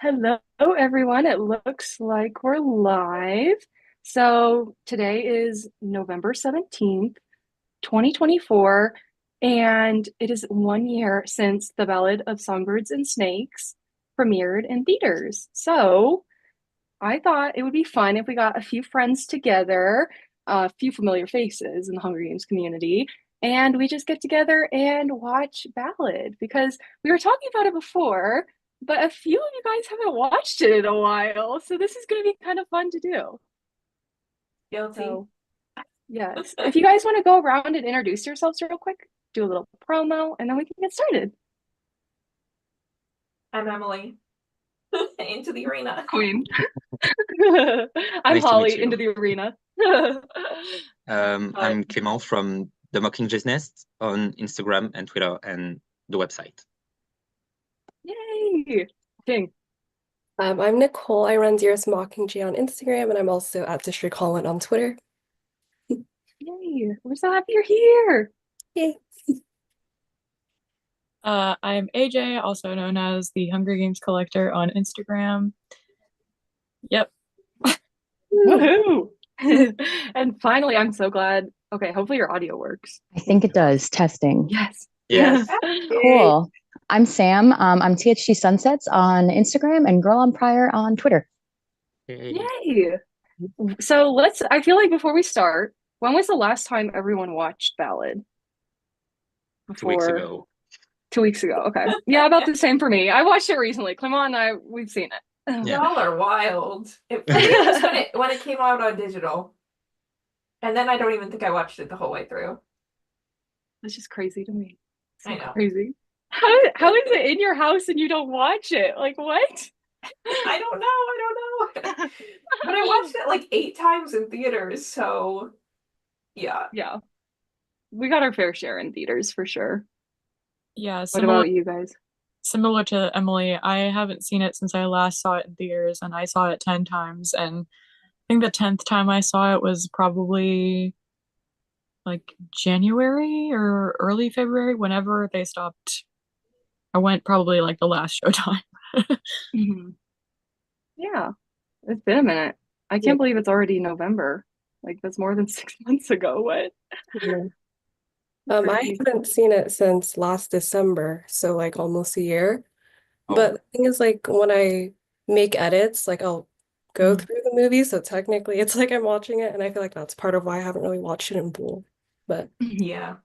Hello, everyone. It looks like we're live. So today is November 17th, 2024, and it is 1 year since The Ballad of Songbirds and Snakes premiered in theaters. So I thought it would be fun if we got a few friends together, a few familiar faces in the Hunger Games community, and we just get together and watch Ballad because we were talking about it before, but a few of you guys haven't watched it in a while, so this is going to be kind of fun to do. Guilty. So, yes, if you guys want to go around and introduce yourselves real quick, do a little promo, and then we can get started. I'm Emily. Into the arena. Queen. I'm Nice to meet Holly you. into the arena. I'm Clément from the Mocking's Nest on Instagram and Twitter and the website. Yay! King. I'm Nicole. I run Dearest Mockingjay on Instagram, and I'm also at District Holland on Twitter. Yay! We're so happy you're here. Yay. I'm AJ, also known as the Hunger Games Collector on Instagram. Yep. Woohoo! And finally, I'm so glad. Okay, hopefully your audio works. I think it does. Testing. Yes. Yes. Cool. I'm Sam. I'm THG Sunsets on Instagram and Girl on Prior on Twitter. Yay! So I feel like before we start, when was the last time everyone watched Ballad? 2 weeks ago. 2 weeks ago. Okay. Yeah, about the same for me. I watched it recently. Clement and I, we've seen it. Yeah. Y'all are wild. It was when it came out on digital. And then I don't even think I watched it the whole way through. It's just crazy to me. So I know. crazy. How is it in your house and you don't watch it? Like what? I don't know. But I watched it like 8 times in theaters, so yeah. Yeah. We got our fair share in theaters for sure. Yeah, What about you guys? similar to Emily, I haven't seen it since I last saw it in theaters, and I saw it 10 times. And I think the 10th time I saw it was probably like January or early February, whenever they stopped. I went probably like the last showtime. Mhm. Yeah, it's been a minute. I can't believe it's already November. Like that's more than 6 months ago. What? Yeah. I Crazy. haven't seen it since last December, so like almost a year. Oh. But the thing is, like when I make edits, like I'll go Mhm. through the movie, so technically it's like I'm watching it, and I feel like that's part of why I haven't really watched it in full. But Yeah.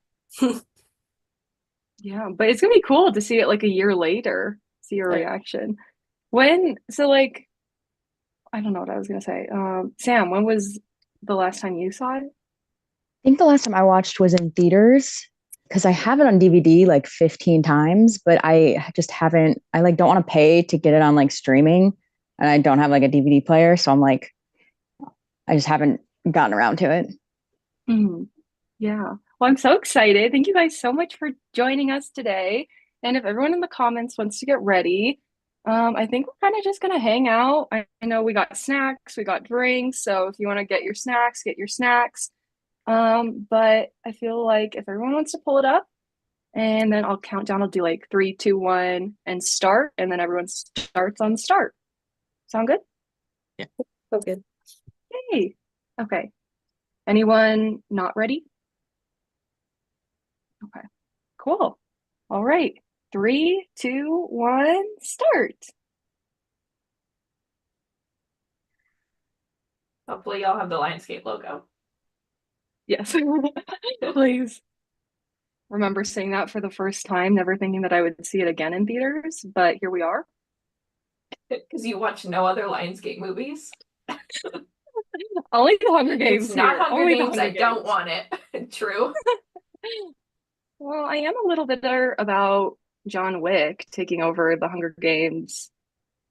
Yeah, but it's gonna be cool to see it like a year later, see your reaction. Like, I don't know what I was gonna say. Sam, when was the last time you saw it? I think the last time I watched was in theaters because I have it on DVD like 15 times, but I just haven't, I like don't want to pay to get it on like streaming and I don't have like a DVD player. So I'm like, I just haven't gotten around to it. Mhm. Yeah. Well, I'm so excited. Thank you guys so much for joining us today. And if everyone in the comments wants to get ready, I think we're kind of just gonna hang out. I know we got snacks, we got drinks, so if you want to get your snacks, get your snacks. But I feel like if everyone wants to pull it up, and then I'll count down. I'll do like three, two, one, and start, and then everyone starts on start. Sound good? that's good. Yay. Okay. Anyone not ready? Okay. Cool. All right. Three, two, one, start. Hopefully y'all have the Lionsgate logo. Yes. Please. Remember saying that for the first time, never thinking that I would see it again in theaters, but here we are. Because you watch no other Lionsgate movies. Only the Hunger Games It's not here. Hunger Only the Games, Hunger I don't Games. want it. True. Well, I am a little bitter about John Wick taking over the Hunger Games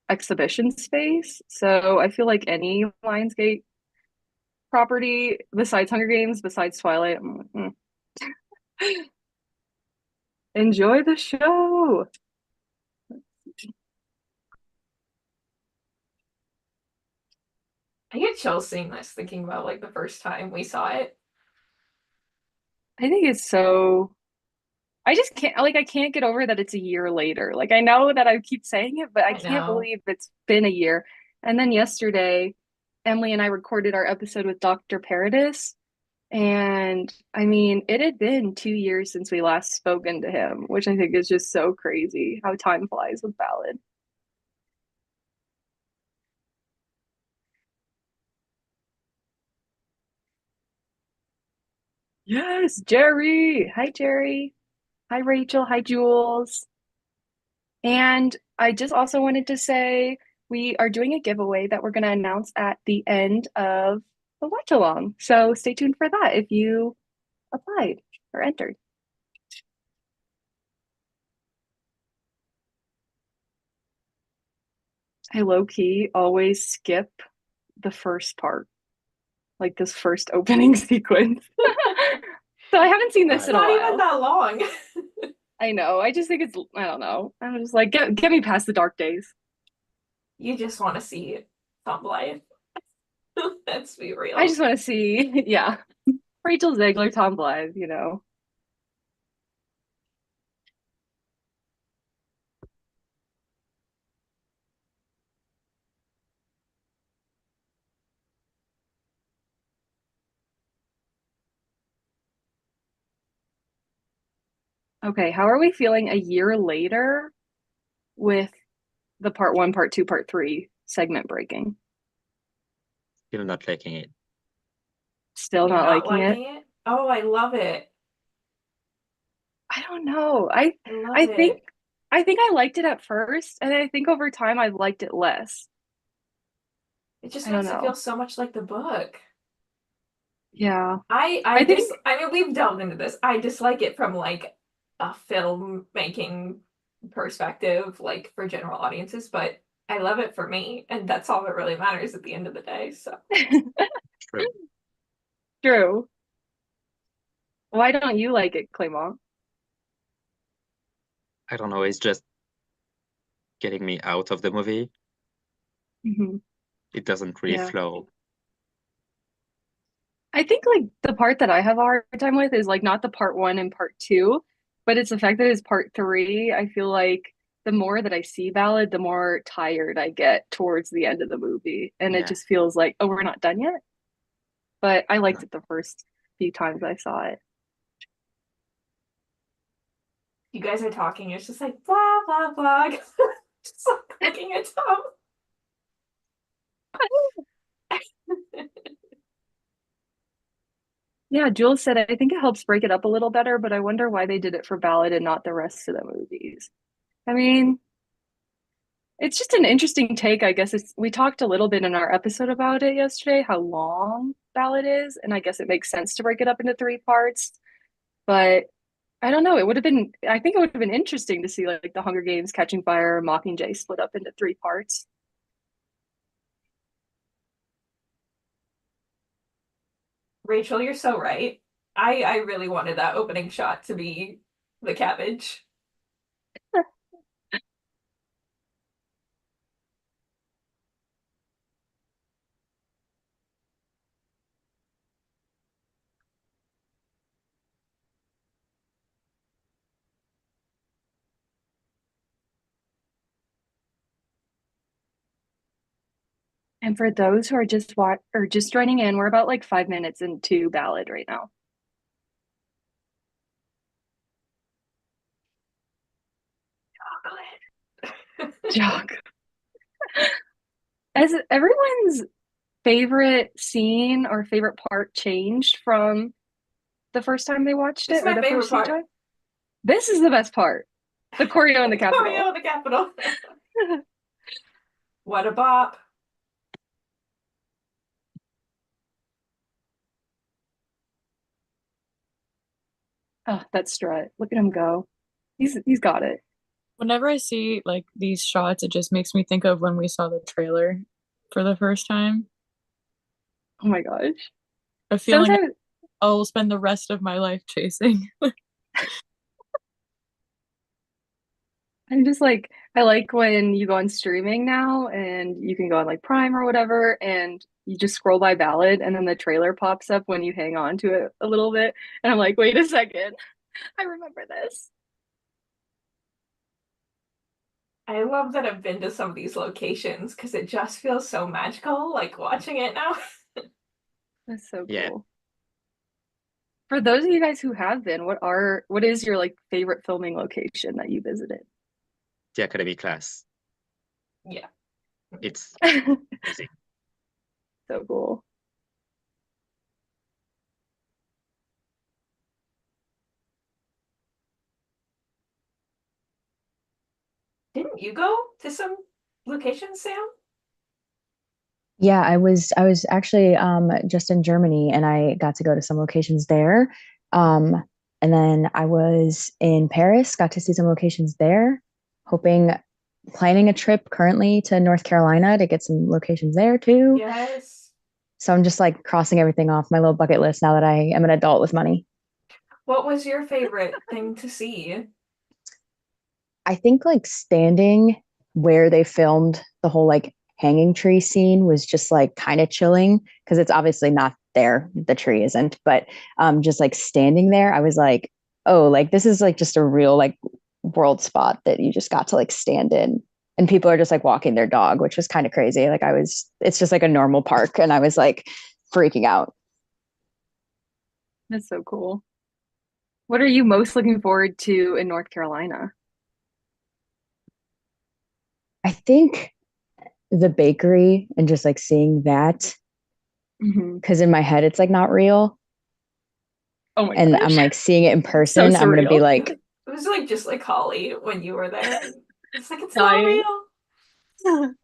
exhibition space. So I feel like any Lionsgate property besides Hunger Games, besides Twilight, I'm like, enjoy the show. I get chills seeing this, thinking about like the first time we saw it. I think it's so I just can't like I can't get over that it's a year later. Like I know that I keep saying it, but I I can't know. believe it's been a year. And then yesterday, Emily and I recorded our episode with Dr. Paradis. And I mean, it had been 2 years since we last spoken to him, which I think is just so crazy how time flies with Ballad. Yes, Jerry. Hi, Jerry. Hi, Rachel. Hi, Jules. And I just also wanted to say we are doing a giveaway that we're going to announce at the end of the watch along. So stay tuned for that if you applied or entered. I low key always skip the first part, like this first opening sequence. So I haven't seen this It's in a not even while. that long. I know. I just think it's, I don't know. I'm just like, get me past the dark days. You just want to see Thumb Life. Let's be real. I just want to see, yeah, Rachel Zegler, Tom Blythe, you know. Okay, how are we feeling a year later with the part one, part two, part three segment breaking? Still not liking it. Still You're not not liking it? liking it? Oh, I love it. I don't know. I love I think it. I think I liked it at first, and I think over time I've liked it less. It just I don't makes it feel know. so much like the book. Yeah. I I think just I mean we've delved into this. I dislike it from like a filmmaking perspective, like for general audiences, but I love it for me, and that's all that really matters at the end of the day. So True. true. Why don't you like it, Clément? I don't know, it's just getting me out of the movie. Hmm. It doesn't really Yeah. flow. I think like the part that I have a hard time with is like not the part one and part two, but it's the fact that it's part three. I feel like the more that I see Ballad, the more tired I get towards the end of the movie. And it Yeah. just feels like, oh, we're not done yet. But I liked it the first few times I saw it. you guys are talking, it's just like blah blah blah. Just like looking at Tom. Yeah, Jules said I think it helps break it up a little better, but I wonder why they did it for Ballad and not the rest of the movies. I mean, it's just an interesting take, I guess. We talked a little bit in our episode about it yesterday, how long Ballad is, and I guess it makes sense to break it up into three parts. But I don't know. It would have been, I think it would have been interesting to see like the Hunger Games, Catching Fire, Mockingjay split up into three parts. Rachel, you're so right. I really wanted that opening shot to be the cabbage. And for those who are just or just joining in, we're about like 5 minutes into Ballad right now. Jock. Has everyone's favorite scene or favorite part changed from the first time they watched This is it or my the favorite first few part. times? This is the best part. The choreo in the Oh yeah, Capitol. the capital. What a bop. Oh, that strut. Look at him go. He's got it. Whenever I see like these shots, it just makes me think of when we saw the trailer for the first time. Oh my gosh. A feeling Sometimes I'll spend the rest of my life chasing. I'm just like I like when you go on streaming now and you can go on like Prime or whatever and you just scroll by Ballad and then the trailer pops up when you hang on to it a little bit and I'm like, wait a second. I remember this. I love that I've been to some of these locations because it just feels so magical, like watching it now. That's so Yeah. cool. For those of you guys who have been, what is your like favorite filming location that you visited? The academy class. Yeah. It's So amazing. cool. Didn't you go to some locations, Sam? Yeah, I was actually just in Germany and I got to go to some locations there. Um, and then I was in Paris, got to see some locations there, hoping planning a trip currently to North Carolina to get some locations there too. Yes. So I'm just like crossing everything off my little bucket list now that I am an adult with money. What was your favorite thing to see? I think like standing where they filmed the whole like hanging tree scene was just like kind of chilling because it's obviously not there. The tree isn't, but just like standing there, I was like, oh, like this is like just a real like world spot that you just got to like stand in. And people are just like walking their dog, which was kind of crazy. Like it's just like a normal park. And I was like freaking out. That's so cool. What are you most looking forward to in North Carolina? I think the bakery and just like seeing that, Hmm. because in my head, it's like not real. Oh my And I'm gosh. like seeing it in So person, I'm gonna be surreal. like, It was like just like Holly when you were there. It's like it's not Dying. real.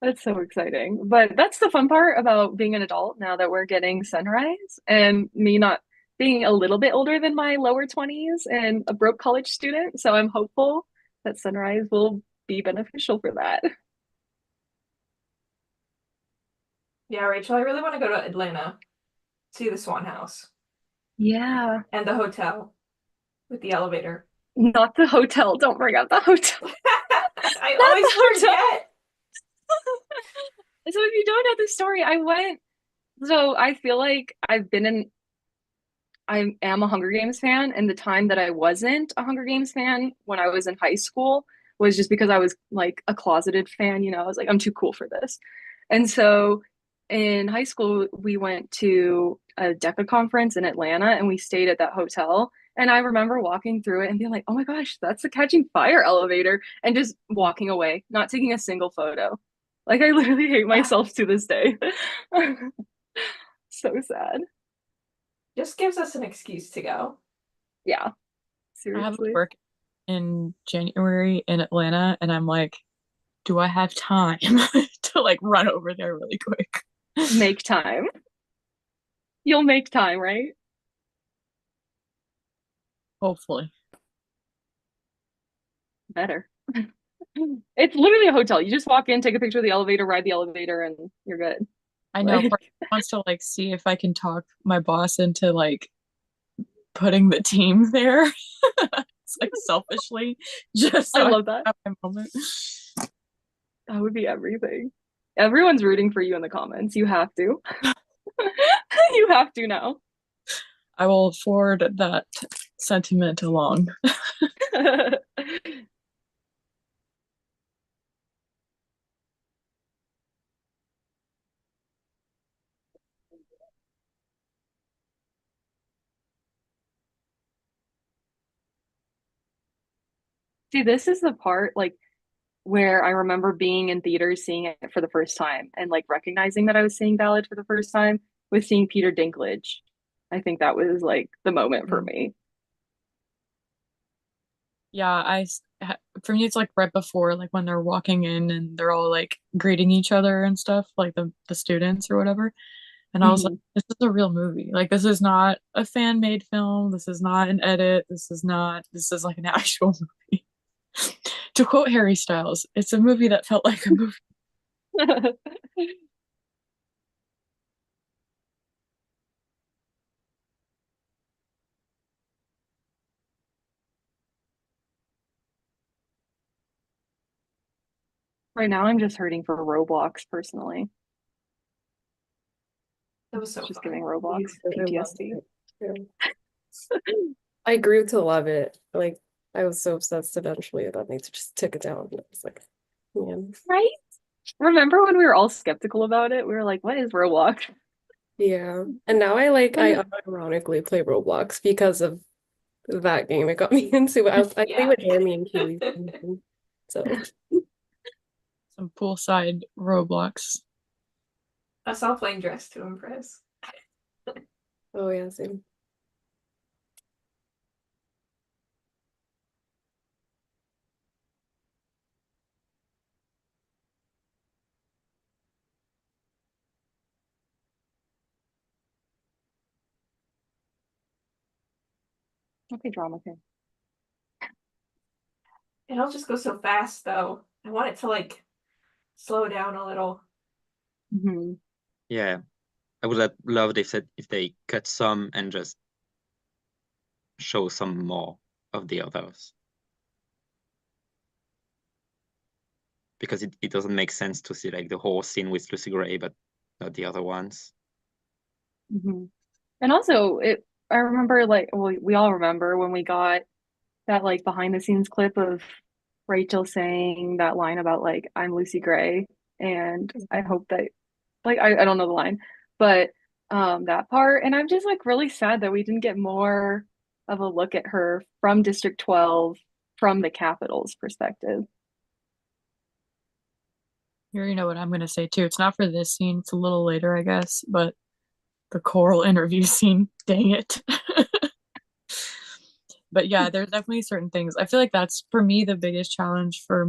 That's so exciting. But that's the fun part about being an adult now that we're getting sunrise and me not being a little bit older than my lower 20s and a broke college student. So I'm hopeful that sunrise will be beneficial for that. Yeah, Rachel, I really want to go to Atlanta, see the Swan House Yeah, and the hotel with the elevator. not the hotel. Don't bring up the hotel. I Not always the hotel. forget. So if you don't know the story, so I feel like I am a Hunger Games fan, and the time that I wasn't a Hunger Games fan when I was in high school was just because I was like a closeted fan, I was like, I'm too cool for this. And so in high school, we went to a DECA conference in Atlanta and we stayed at that hotel. And I remember walking through it and being like, oh my gosh, that's the Catching Fire elevator, and just walking away, not taking a single photo. Like, I literally hate myself to this day. So sad. Just gives us an excuse to go. Yeah, I have seriously. work in January in Atlanta, and I'm like, do I have time to like run over there really quick? Make time. You'll make time, right? Hopefully. Better. It's literally a hotel. You just walk in, take a picture of the elevator, ride the elevator, and you're good. I know part Like, of me wants to like see if I can talk my boss into like putting the team there. It's like selfishly, just I so I love that. have my moment. That would be everything. Everyone's rooting for you in the comments. You have to. You have to now. I will forward that sentiment along. See, this is the part like where I remember being in theaters, seeing it for the first time, and like recognizing that I was seeing Ballad for the first time with seeing Peter Dinklage. I think that was like the moment for Mm. me. Yeah, for me it's like right before like when they're walking in and they're all like greeting each other and stuff, like the students or whatever. And I was like, Mhm. this is a real movie. Like this is not a fan-made film. This is not an edit. This is like an actual movie. To quote Harry Styles, it's a movie that felt like a movie. Right now, I'm just hurting for Roblox personally. That was so Just fun. giving Roblox I loved PTSD. it too. I grew to love it. Like I was so obsessed eventually that they just took it down. And I was like, man. Right? Remember when we were all skeptical about it? We were like, what is Roblox? Yeah. And now I unironically play Roblox because of that game. It got me into it. I play Yeah. with Jeremy and Keely. So Some poolside Roblox. Us all playing Dress to Impress. oh yeah, same. Okay, drama king. It all just goes so fast though. I want it to like slow down a little. Mm-hmm. Yeah, I would have loved if they cut some and just show some more of the others. Because it doesn't make sense to see like the whole scene with Lucy Gray, but not the other ones. Mm-hmm. And also, I remember like, well, we all remember when we got that like behind the scenes clip of Rachel saying that line about like, I'm Lucy Gray, and I hope that like I don't know the line, but that part, and I'm just like really sad that we didn't get more of a look at her from District 12 from the Capitol's perspective. You already know what I'm gonna say too. It's not for this scene, it's a little later, I guess, but the choral interview scene, dang it. But yeah, there's definitely certain things. I feel like that's for me the biggest challenge for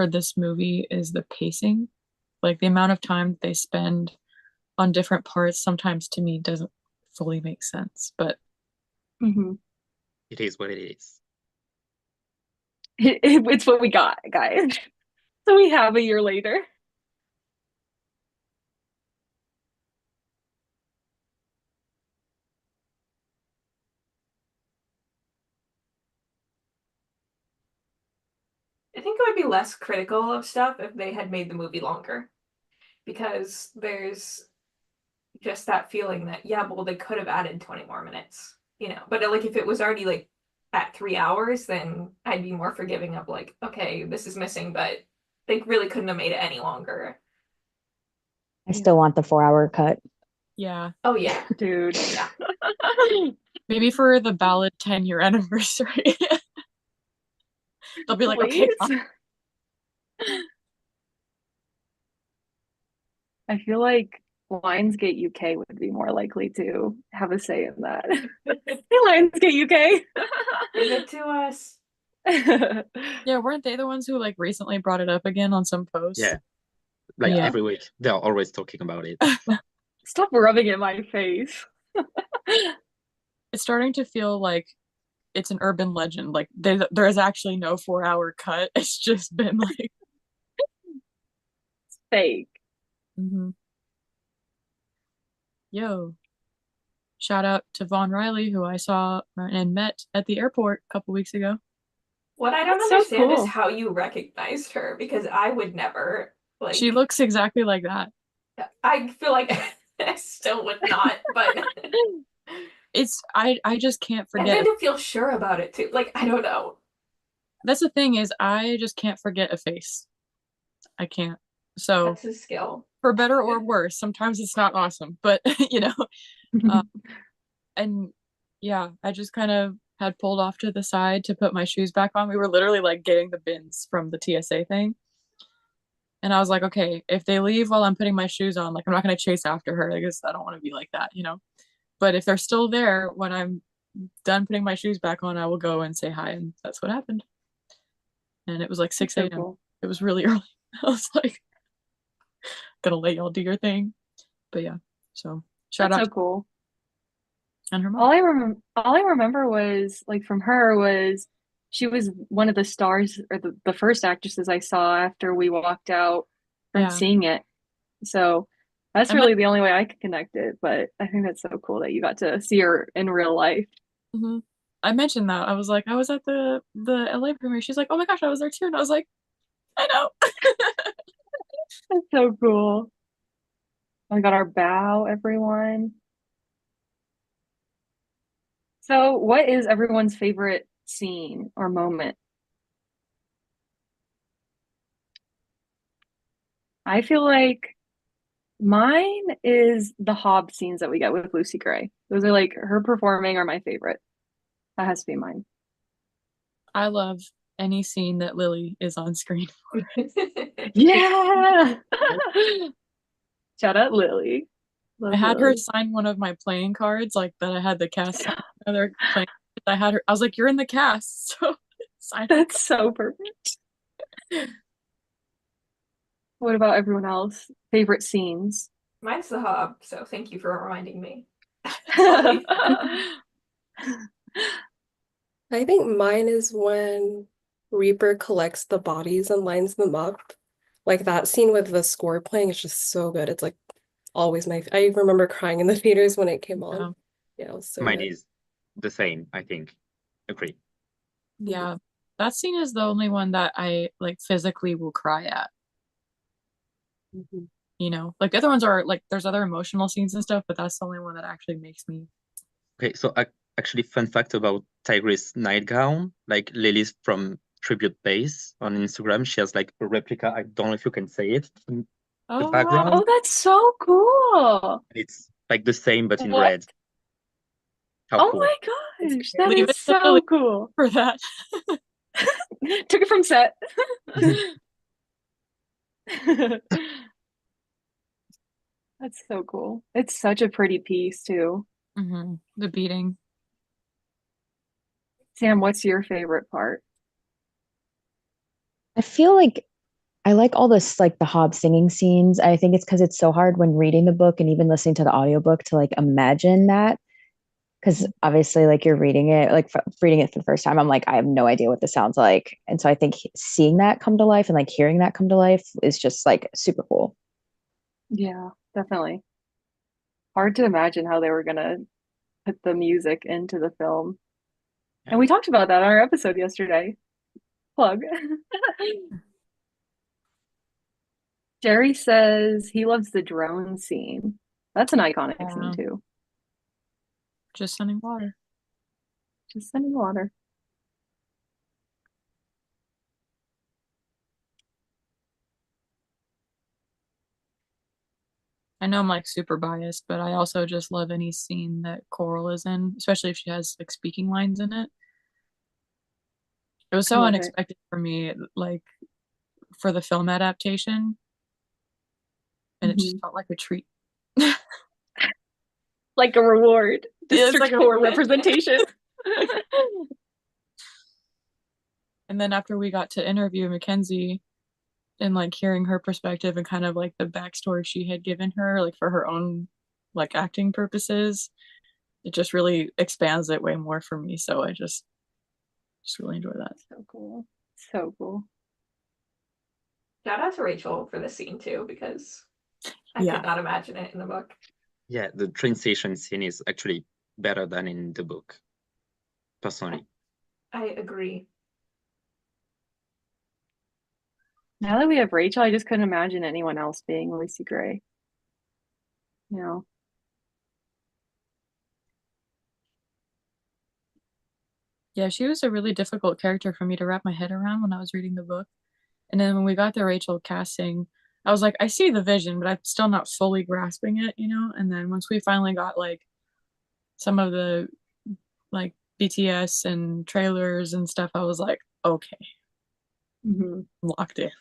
this movie is the pacing. Like the amount of time they spend on different parts sometimes to me doesn't fully make sense. But Mm-hmm. It is what it is. It's what we got, guys. So we have a year later. I think I would be less critical of stuff if they had made the movie longer. Because there's just that feeling that, yeah, well, they could have added 20 more minutes, you know. But like if it was already like at 3 hours, then I'd be more forgiving of like, okay, this is missing, but they really couldn't have made it any longer. I still want the 4 hour cut. yeah, Oh yeah. Dude. Yeah. maybe for the ballad 10-year anniversary. They'll be like, okay, Please. I feel like Lionsgate UK would be more likely to have a say in that. Hey, Lionsgate UK. Give it to us. yeah, weren't they the ones who like recently brought it up again on some post? Yeah, like Yeah. every week they're always talking about it. Stop rubbing it in my face. It's starting to feel like it's an urban legend. Like there is actually no 4 hour cut. It's just been like Fake. mhm. Yo, shout out to Vaughn Riley, who I saw and met at the airport a couple weeks ago. What I don't That's so understand is cool. how you recognized her because I would never like She looks exactly like that. I feel like I still would not, but It's I just can't and forget. then to feel sure about it too. Like I don't know. That's the thing is I just can't forget a face. I can't. So That's a skill. for better or worse, sometimes it's not awesome, but you know, and yeah, I just kind of had pulled off to the side to put my shoes back on. We were literally like getting the bins from the TSA thing. And I was like, okay, if they leave while I'm putting my shoes on, like I'm not gonna chase after her. I guess I don't want to be like that, you know. But if they're still there when I'm done putting my shoes back on, I will go and say hi. And that's what happened. And it was like 6 So a.m. cool. It was really early. I was like, gonna let y'all do your thing. But yeah, so shout That's out so cool. and her mom. All I remember was like from her was she was one of the stars or the first actresses I saw after we walked out from Yeah. seeing it. So that's I met really the only way I could connect it. But I think that's so cool that you got to see her in real life. mhm. I mentioned that. I was like, I was at the LA premiere. She's like, oh my gosh, I was there too. And I was like, I know. That's so cool. We got our bow, everyone. So, what is everyone's favorite scene or moment? I feel like mine is the Hobbs scenes that we get with Lucy Gray. Those are like her performing are my favorite. That has to be mine. I love any scene that Lily is on screen. Yeah. Shout out Lily. I Love had her Lily. sign one of my playing cards, like that I had the cast sign. Other playing. I had her. I was like, "You're in the cast," so sign her. That's so perfect. What about everyone else? Favorite scenes? Mine's the hub, so thank you for reminding me. I think mine is when Reaper collects the bodies and lines them up. Like that scene with the score playing is just so good. It's like always I remember crying in the theaters when it came on. Yeah. Yeah, it was so Mine good. is the same, I think. Agree. Yeah, that scene is the only one that I like physically will cry at. Mhm. You know, like the other ones are like there's other emotional scenes and stuff, but that's the only one that actually makes me. Okay, so actually, fun fact about Tigris' nightgown, like Lily's from Tribute Base on Instagram, she has like a replica. I don't know if you can say it in the Oh wow! background. Oh, that's so cool. It's like the same but in What? red. How Oh cool. my gosh, that Leave is it to Lily so cool. for that. Took it from set. That's so cool. It's such a pretty piece too. The beating. Sam, what's your favorite part? I feel like I like all this, like the Hobbs singing scenes. I think it's because it's so hard when reading the book and even listening to the audiobook to like imagine that. Because obviously, like you're reading it, like reading it for the first time, I'm like, I have no idea what this sounds like. And so I think seeing that come to life and like hearing that come to life is just like super cool. Yeah, definitely. Hard to imagine how they were gonna put the music into the film. And we talked about that on our episode yesterday. Plug. Jerry says he loves the drone scene. That's an iconic scene Yeah, too. just sending water. Just sending water. I know I'm like super biased, but I also just love any scene that Coral is in, especially if she has like speaking lines in it. It was I so love it. unexpected for me, like for the film adaptation, and it just Mhm. felt like a treat. Like a reward. It's District like 4 representation. and then after we got to interview Mackenzie and like hearing her perspective and kind of like the backstory she had given her, like for her own like acting purposes, it just really expands it way more for me. So I just really enjoy that. So cool. So cool. Shout out to Rachel for this scene too, because I Yeah. could not imagine it in the book. Yeah, the train station scene is actually better than in the book, personally. I agree. Now that we have Rachel, I just couldn't imagine anyone else being Lucy Gray. You know? Yeah, she was a really difficult character for me to wrap my head around when I was reading the book. And then when we got the Rachel casting, I was like, I see the vision, but I'm still not fully grasping it, you know? And then once we finally got like some of the like BTS and trailers and stuff, I was like, okay, Mhm. I'm locked in.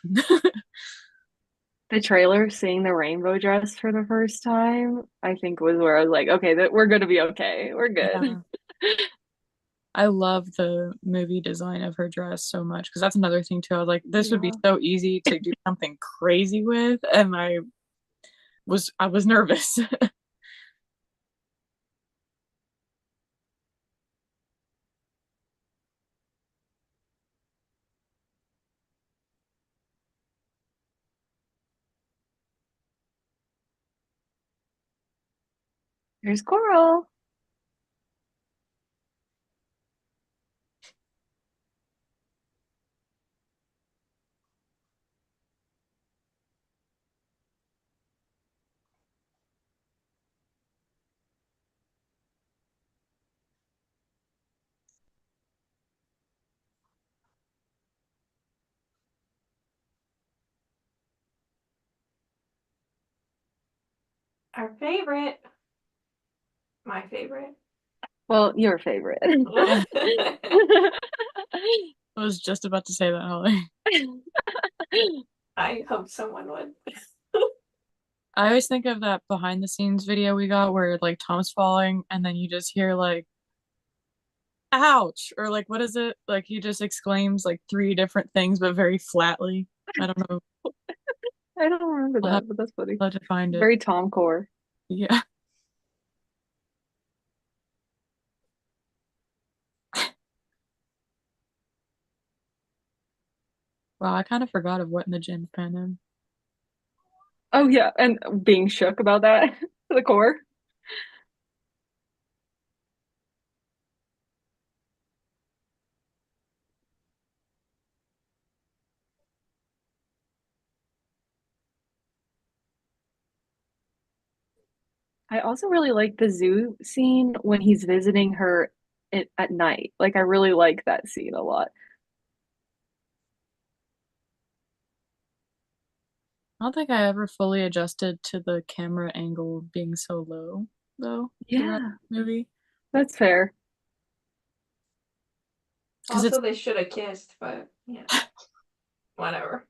The trailer seeing the rainbow dress for the first time, I think was where I was like, okay, that we're gonna be okay. We're good. Yeah. I love the movie design of her dress so much because that's another thing too. I was like, this would be Yeah. so easy to do something crazy with, and I was nervous. There's Coral. Our favorite. My favorite. Well, your favorite. I was just about to say that, Holly. I hope someone would. I always think of that behind the scenes video we got where like Tom's falling and then you just hear like ouch or like what is it? Like he just exclaims like three different things but very flatly. I don't know. I don't remember I'll have that, but that's funny. to find it. Very Tom core. Yeah. Wow, I kind of forgot of what in the gym fandom. Oh yeah, and being shook about that to the core. I also really like the zoo scene when he's visiting her at night. Like I really like that scene a lot. I don't think I ever fully adjusted to the camera angle being so low, though, throughout Yeah, the movie. that's fair. Because Also, they should have kissed, but yeah, whatever.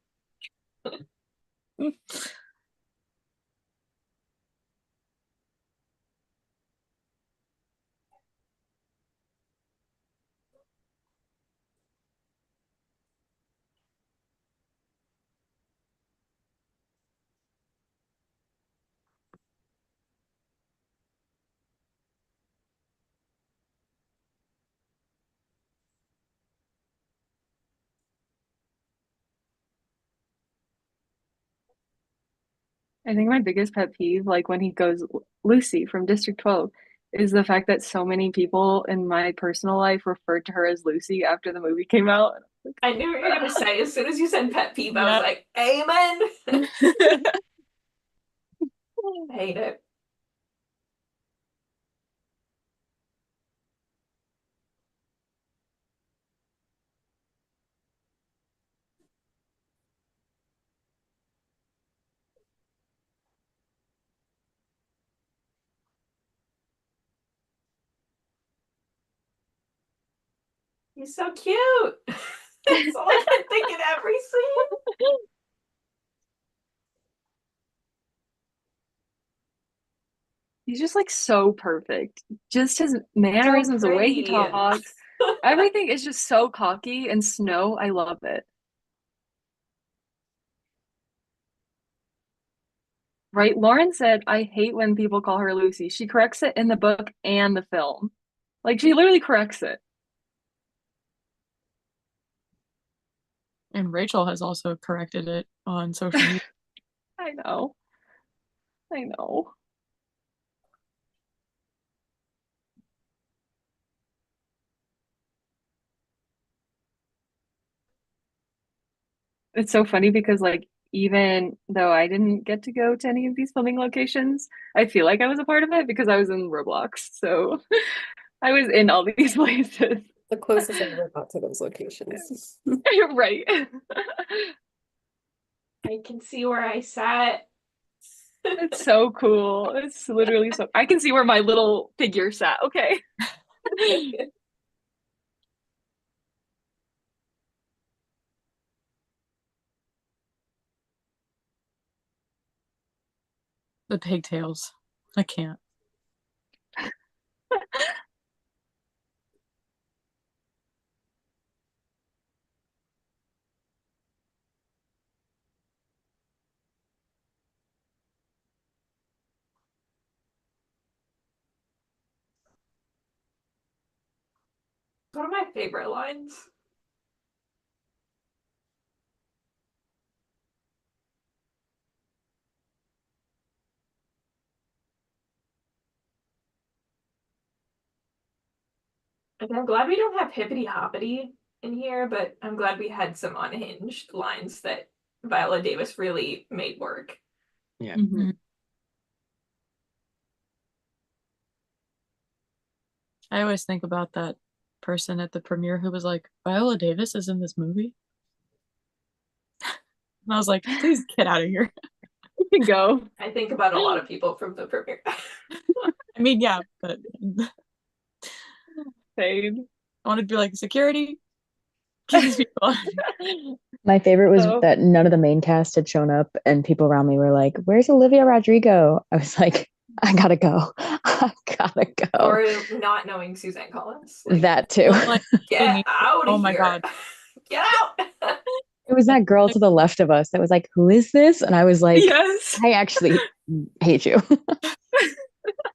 I think my biggest pet peeve, like when he goes Lucy from District 12, is the fact that so many people in my personal life referred to her as Lucy after the movie came out. I knew what you were gonna say. As soon as you said pet peeve, I was Yeah. like, amen. I hate it. He's so cute. That's all I can think in every scene. He's just like so perfect. Just his mannerisms, the way he pretty. talks, everything is just so cocky and Snow. I love it. Right? Lauren said, I hate when people call her Lucy. She corrects it in the book and the film. Like she literally corrects it. And Rachel has also corrected it on social media. I know. I know. It's so funny because like even though I didn't get to go to any of these filming locations, I feel like I was a part of it because I was in Roblox. So I was in all these places. The closest I ever got to those locations. Right. I can see where I sat. It's so cool. It's literally so I can see where my little figure sat. Okay. The pigtails. I can't. One of my favorite lines. And I'm glad we don't have hippity hoppity in here, but I'm glad we had some unhinged lines that Viola Davis really made work. Yeah. Mm-hmm. I always think about that person at the premiere who was like, Viola Davis is in this movie? And I was like, please get out of here. You can go. I think about a lot of people from the premiere. I mean, yeah, but Same. I wanted to be like, security, keep these people out. My favorite was So- that none of the main cast had shown up, and people around me were like, "Where's Olivia Rodrigo?" I was like, "I gotta go. I gotta go." Or not knowing Suzanne Collins. Like, That too. Well, like, they get need- out oh of my here. God. Get out. It was that girl to the left of us that was like, "Who is this?" And I was like, Yes. "I actually hate you."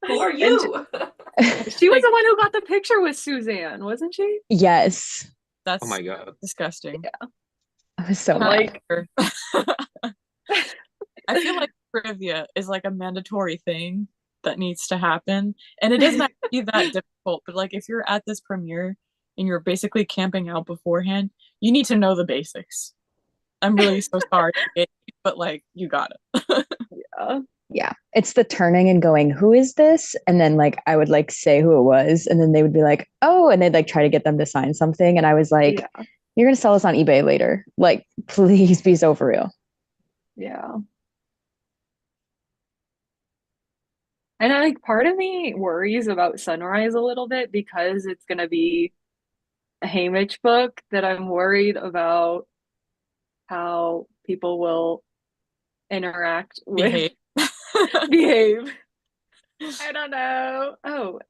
Who are you? She was the one who got the picture with Suzanne, wasn't she? Yes, That's Oh my God. disgusting. I was so I'm mad. like, I feel like trivia is like a mandatory thing that needs to happen. And it doesn't have to be that difficult, but like if you're at this premiere and you're basically camping out beforehand, you need to know the basics. I'm really so sorry, but like you got it. Yeah, it's the turning and going, "Who is this?" And then like I would like say who it was, and then they would be like, "Oh," and they'd like try to get them to sign something, and I was like, yeah, "You're gonna sell us on eBay later. Like, please be so for real." yeah. And I like part of me worries about Sunrise a little bit because it's gonna be a Haymitch book that I'm worried about how people will interact with Behave. behave. I don't know. Oh,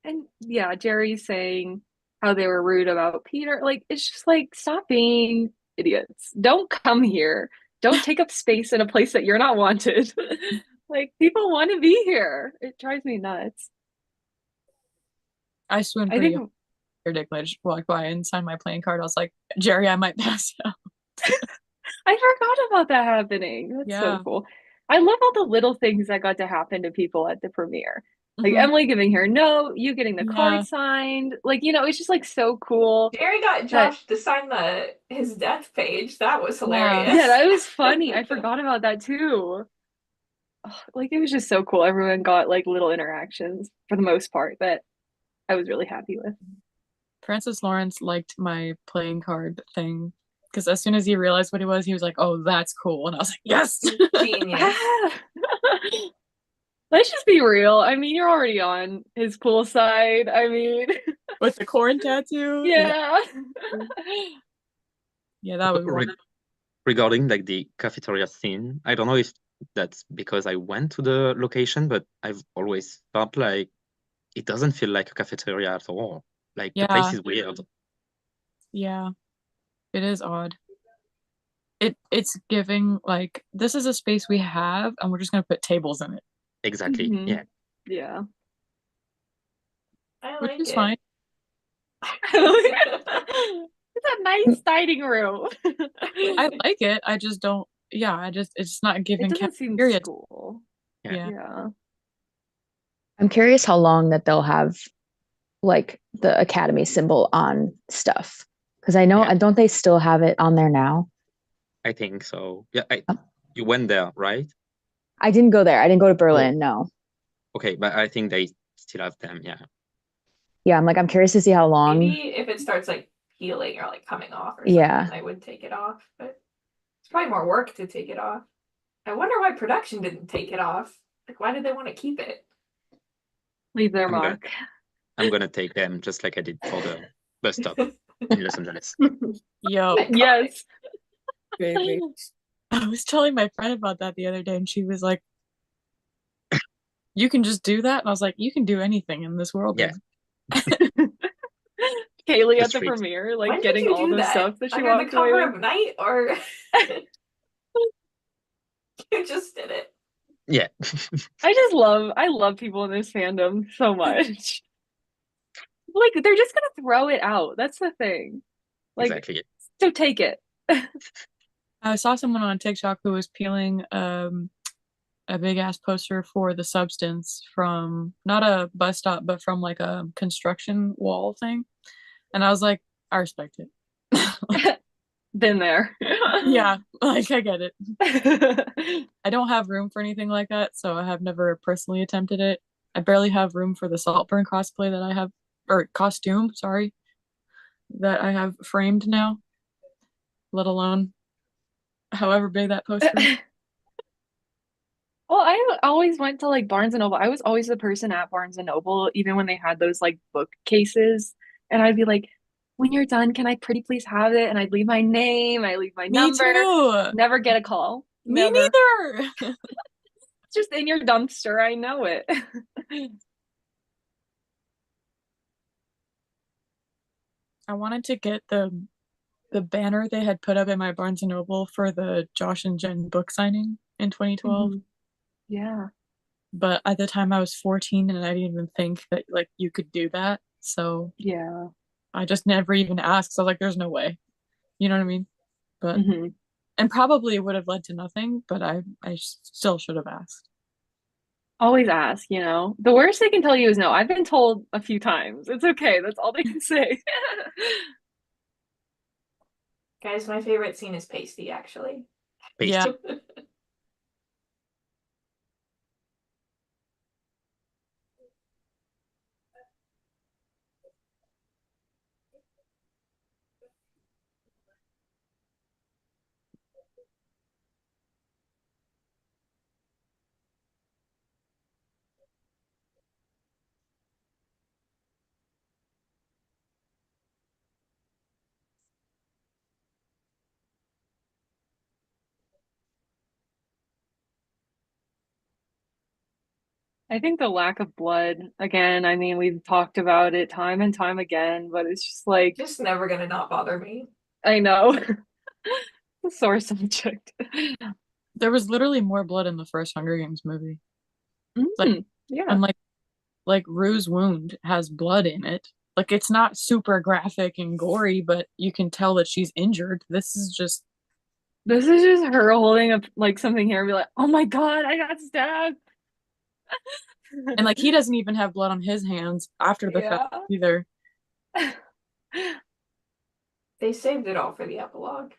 and yeah, Jerry's saying how they were rude about Peter. Like, it's just like, stop being idiots. Don't come here. Don't take up space in a place that you're not wanted. Like, people want to be here. It drives me nuts. I swooned I pretty think hard. Dick just walked by and signed my playing card. I was like, Jerry, I might pass out. I forgot about that happening. That's so Yeah. cool. I love all the little things that got to happen to people at the premiere. Like Mhm. Emily giving her note, you getting the Yeah. card signed. Like, it's just like so cool. Jerry got That- Josh to sign his death page. That was Yeah. hilarious. Yeah, that was funny. I forgot about that too. Oh, like it was just so cool. Everyone got like little interactions for the most part that I was really happy with. Francis Lawrence liked my playing card thing because as soon as he realized what it was, he was like, "Oh, that's cool," and I was like, "Yes." Genius. Let's just be real. I mean, you're already on his cool side. I mean, With the corn tattoo. yeah. Yeah, that was Re- wonderful. Regarding like the cafeteria scene, I don't know if that's because I went to the location, but I've always felt like it doesn't feel like a cafeteria at all. Like the place Yeah. is weird. Yeah, it is odd. It's giving like this is a space we have, and we're just gonna put tables in it, Exactly. Mhm. Yeah. Yeah. I which like is it. fine. It's a nice dining room. I like it. I just don't. Yeah, it's not It giving doesn't seem cafeteria. school. Yeah. Yeah. I'm curious how long that they'll have like the Academy symbol on stuff. Because I know, Yeah. don't they still have it on there now? I think so. Yeah. Oh. You went there, right? I didn't go there. I didn't go to Berlin. No. Okay, but I think they still have them. Yeah. Yeah, I'm curious to see how long. Maybe if it starts like peeling or like coming off or something, Yeah. I would take it off. But it's probably more work to take it off. I wonder why production didn't take it off. Like, why did they want to keep it? Leave their I'm gonna- mark. I'm gonna take them just like I did for the bus stop in Los Angeles. Yo, Yes. Baby. I was telling my friend about that the other day, and she was like, "You can just do that," and I was like, "You can do anything in this world." Yeah. Kaylee The at the street. premiere, like When did getting you all do the that? stuff that she Under the walked away cover with. of night, or you just did it? Yeah. I love people in this fandom so much. Like they're just gonna throw it out. That's the thing. Like, Exactly. so take it. I saw someone on TikTok who was peeling a big ass poster for the substance from not a bus stop, but from like a construction wall thing, and I was like, I respect it. Been there. Yeah, like I get it. I don't have room for anything like that, so I have never personally attempted it. I barely have room for the Saltburn cosplay that I have, or costume, sorry, that I have framed now, let alone however big that poster is. Well, I always went to like Barnes and Noble. I was always the person at Barnes and Noble, even when they had those like bookcases. And I'd be like, when you're done, can I pretty please have it? And I'd leave my name, I leave my Me number. too. Never get a call. Me Never. neither. It's just in your dumpster. I know it. I wanted to get the banner they had put up in my Barnes and Noble for the Josh and Jen book signing in 2012. Mhm. Yeah. But at the time I was 14 and I didn't even think that like you could do that. So Yeah. I just never even asked. So I was like, there's no way. You know what I mean? But hmm and probably it would have led to nothing, but I still should have asked. Always ask, you know. The worst they can tell you is no. I've been told a few times. It's okay. That's all they can say. Guys, my favorite scene is Pasty, actually. Yeah. I think the lack of blood, again, I mean, we've talked about it time and time again, but it's just like, Just never gonna not bother me. I know. The sore subject. There was literally more blood in the first Hunger Games movie. Like Yeah. and like Rue's wound has blood in it. Like it's not super graphic and gory, but you can tell that she's injured. This is just This is just her holding up like something here and be like, oh my God, I got stabbed. and like he doesn't even have blood on his hands after the fact Yeah. either. They saved it all for the epilogue.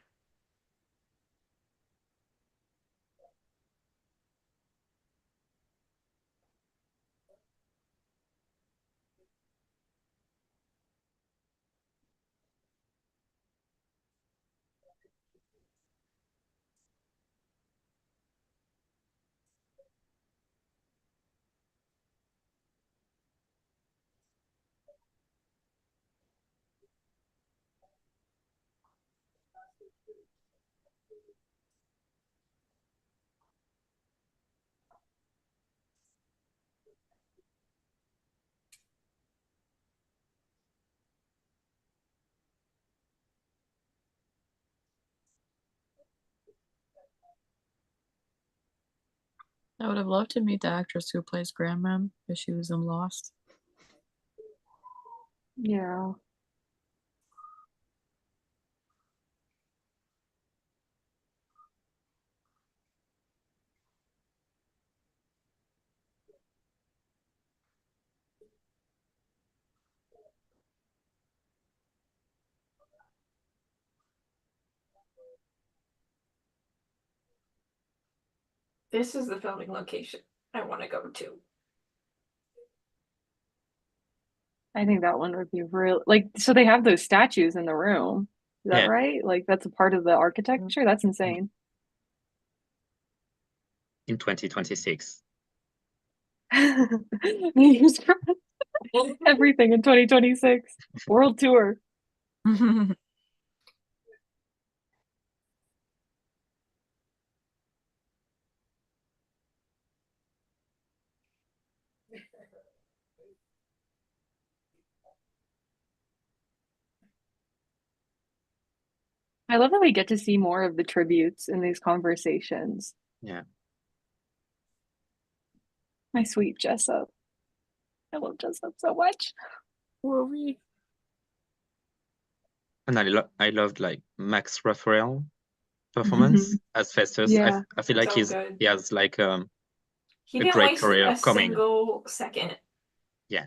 I would have loved to meet the actress who plays Grandma if she was in Lost. Yeah. This is the filming location I want to go to. I think that one would be real. Like, so they have those statues in the room. Is that Yeah. right? Like, that's a part of the architecture? That's insane. In 2026. Everything in 2026. World tour. I love that we get to see more of the tributes in these conversations. Yeah. My sweet Jessup. I love Jessup so much. Movie. And I loved like Max Raphael performance as Festus. Yeah. I feel like So good. he has like He a didn't great waste career a coming. single second. Yeah.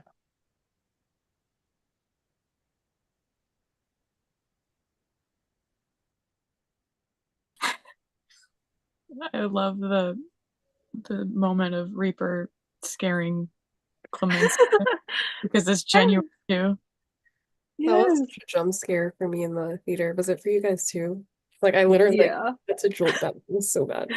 I love the moment of Reaper scaring Clemens because it's genuine too. That was Yes. such a jump scare for me in the theater. Was it for you guys too? Like I literally like Yeah. had to jolt that. It was so bad.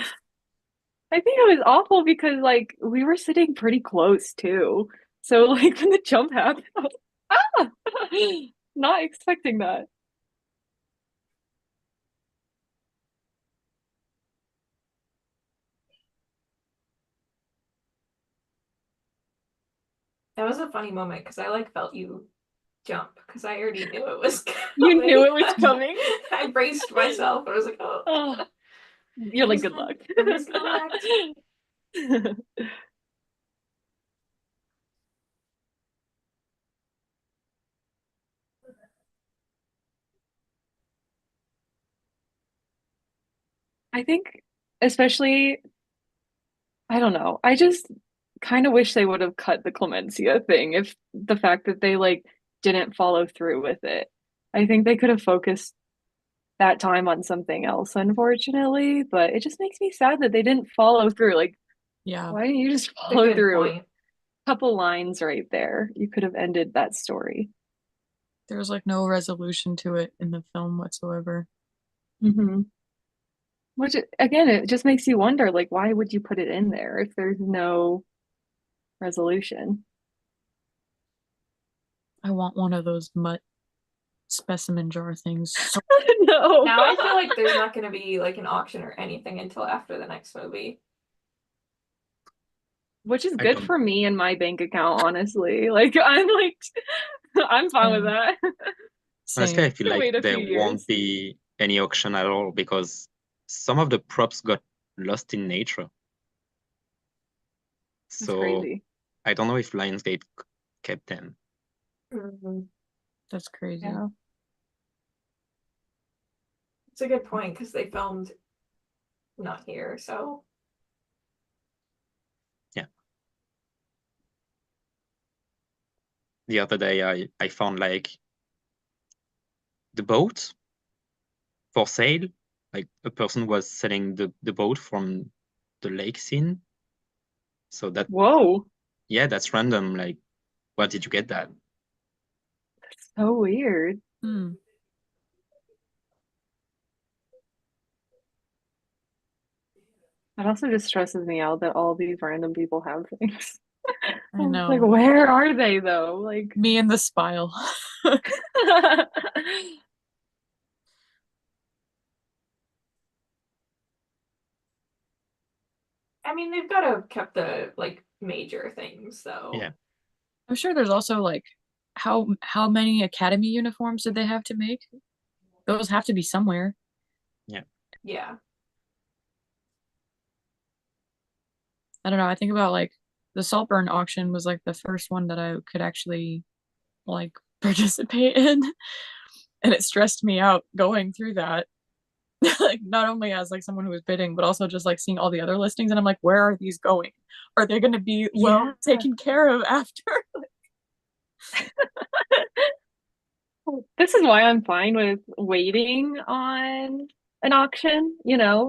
I think it was awful because like we were sitting pretty close too. So like when the jump happened, I was ah! Not expecting that. That was a funny moment because I like felt you jump because I already knew it was You coming. knew it was coming. I braced myself. I was like, oh, Oh, you're like, good luck. I'm just gonna act. I think, especially, I don't know. I just kind of wish they would have cut the Clemencia thing if the fact that they like didn't follow through with it. I think they could have focused that time on something else, unfortunately, but it just makes me sad that they didn't follow through. Like, Yeah. why didn't you just It's a follow good through? point. A couple lines right there. You could have ended that story. There was like no resolution to it in the film whatsoever. Hmm. Which again, it just makes you wonder, like, why would you put it in there if there's no resolution? I want one of those mutt specimen jar things. So No. Now I feel like there's not going to be like an auction or anything until after the next movie. Which is I good don't for me and my bank account, honestly. Like, I'm fine with that. honestly, I same. feel like Wait a few there years. won't be any auction at all because some of the props got lost in nature. That's So crazy. I don't know if Lionsgate kept them. That's crazy. Yeah. It's a good point because they filmed not here, so Yeah. The other day I found like the boat for sale. Like a person was selling the boat from the lake scene. So that Whoa. yeah, that's random. Like, where did you get that? So weird. Hmm. It also just stresses me out that all these random people have things. I I'm like, know. where are they though? Like, Me and the spile. I mean they've got to have kept the like major things though. Yeah. I'm sure there's also like how many academy uniforms did they have to make? Those have to be somewhere. Yeah. I don't know. I think about like the Saltburn auction was like the first one that I could actually like participate in. And it stressed me out going through that. Like not only as like someone who was bidding, but also just like seeing all the other listings and I'm like, where are these going? Are they gonna be well yeah. taken care of after? This is why I'm fine with waiting on an auction,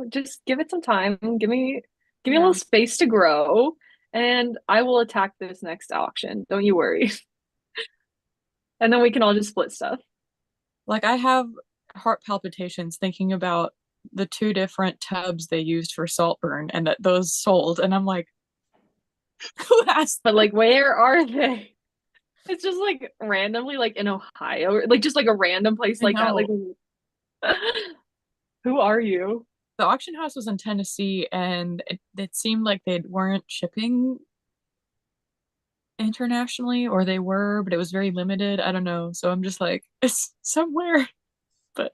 just give it some time. Give me a Yeah. little space to grow, and I will attack this next auction. Don't you worry. And then we can all just split stuff. Like I have heart palpitations thinking about the two different tubs they used for Saltburn and that those sold. And I'm like, who asked? But like, where are they? It's just like randomly, like in Ohio, like just like a random place I like that. Like, know. who are you? The auction house was in Tennessee and it seemed like they weren't shipping internationally or they were, but it was very limited. I don't know. So I'm just like, it's somewhere. But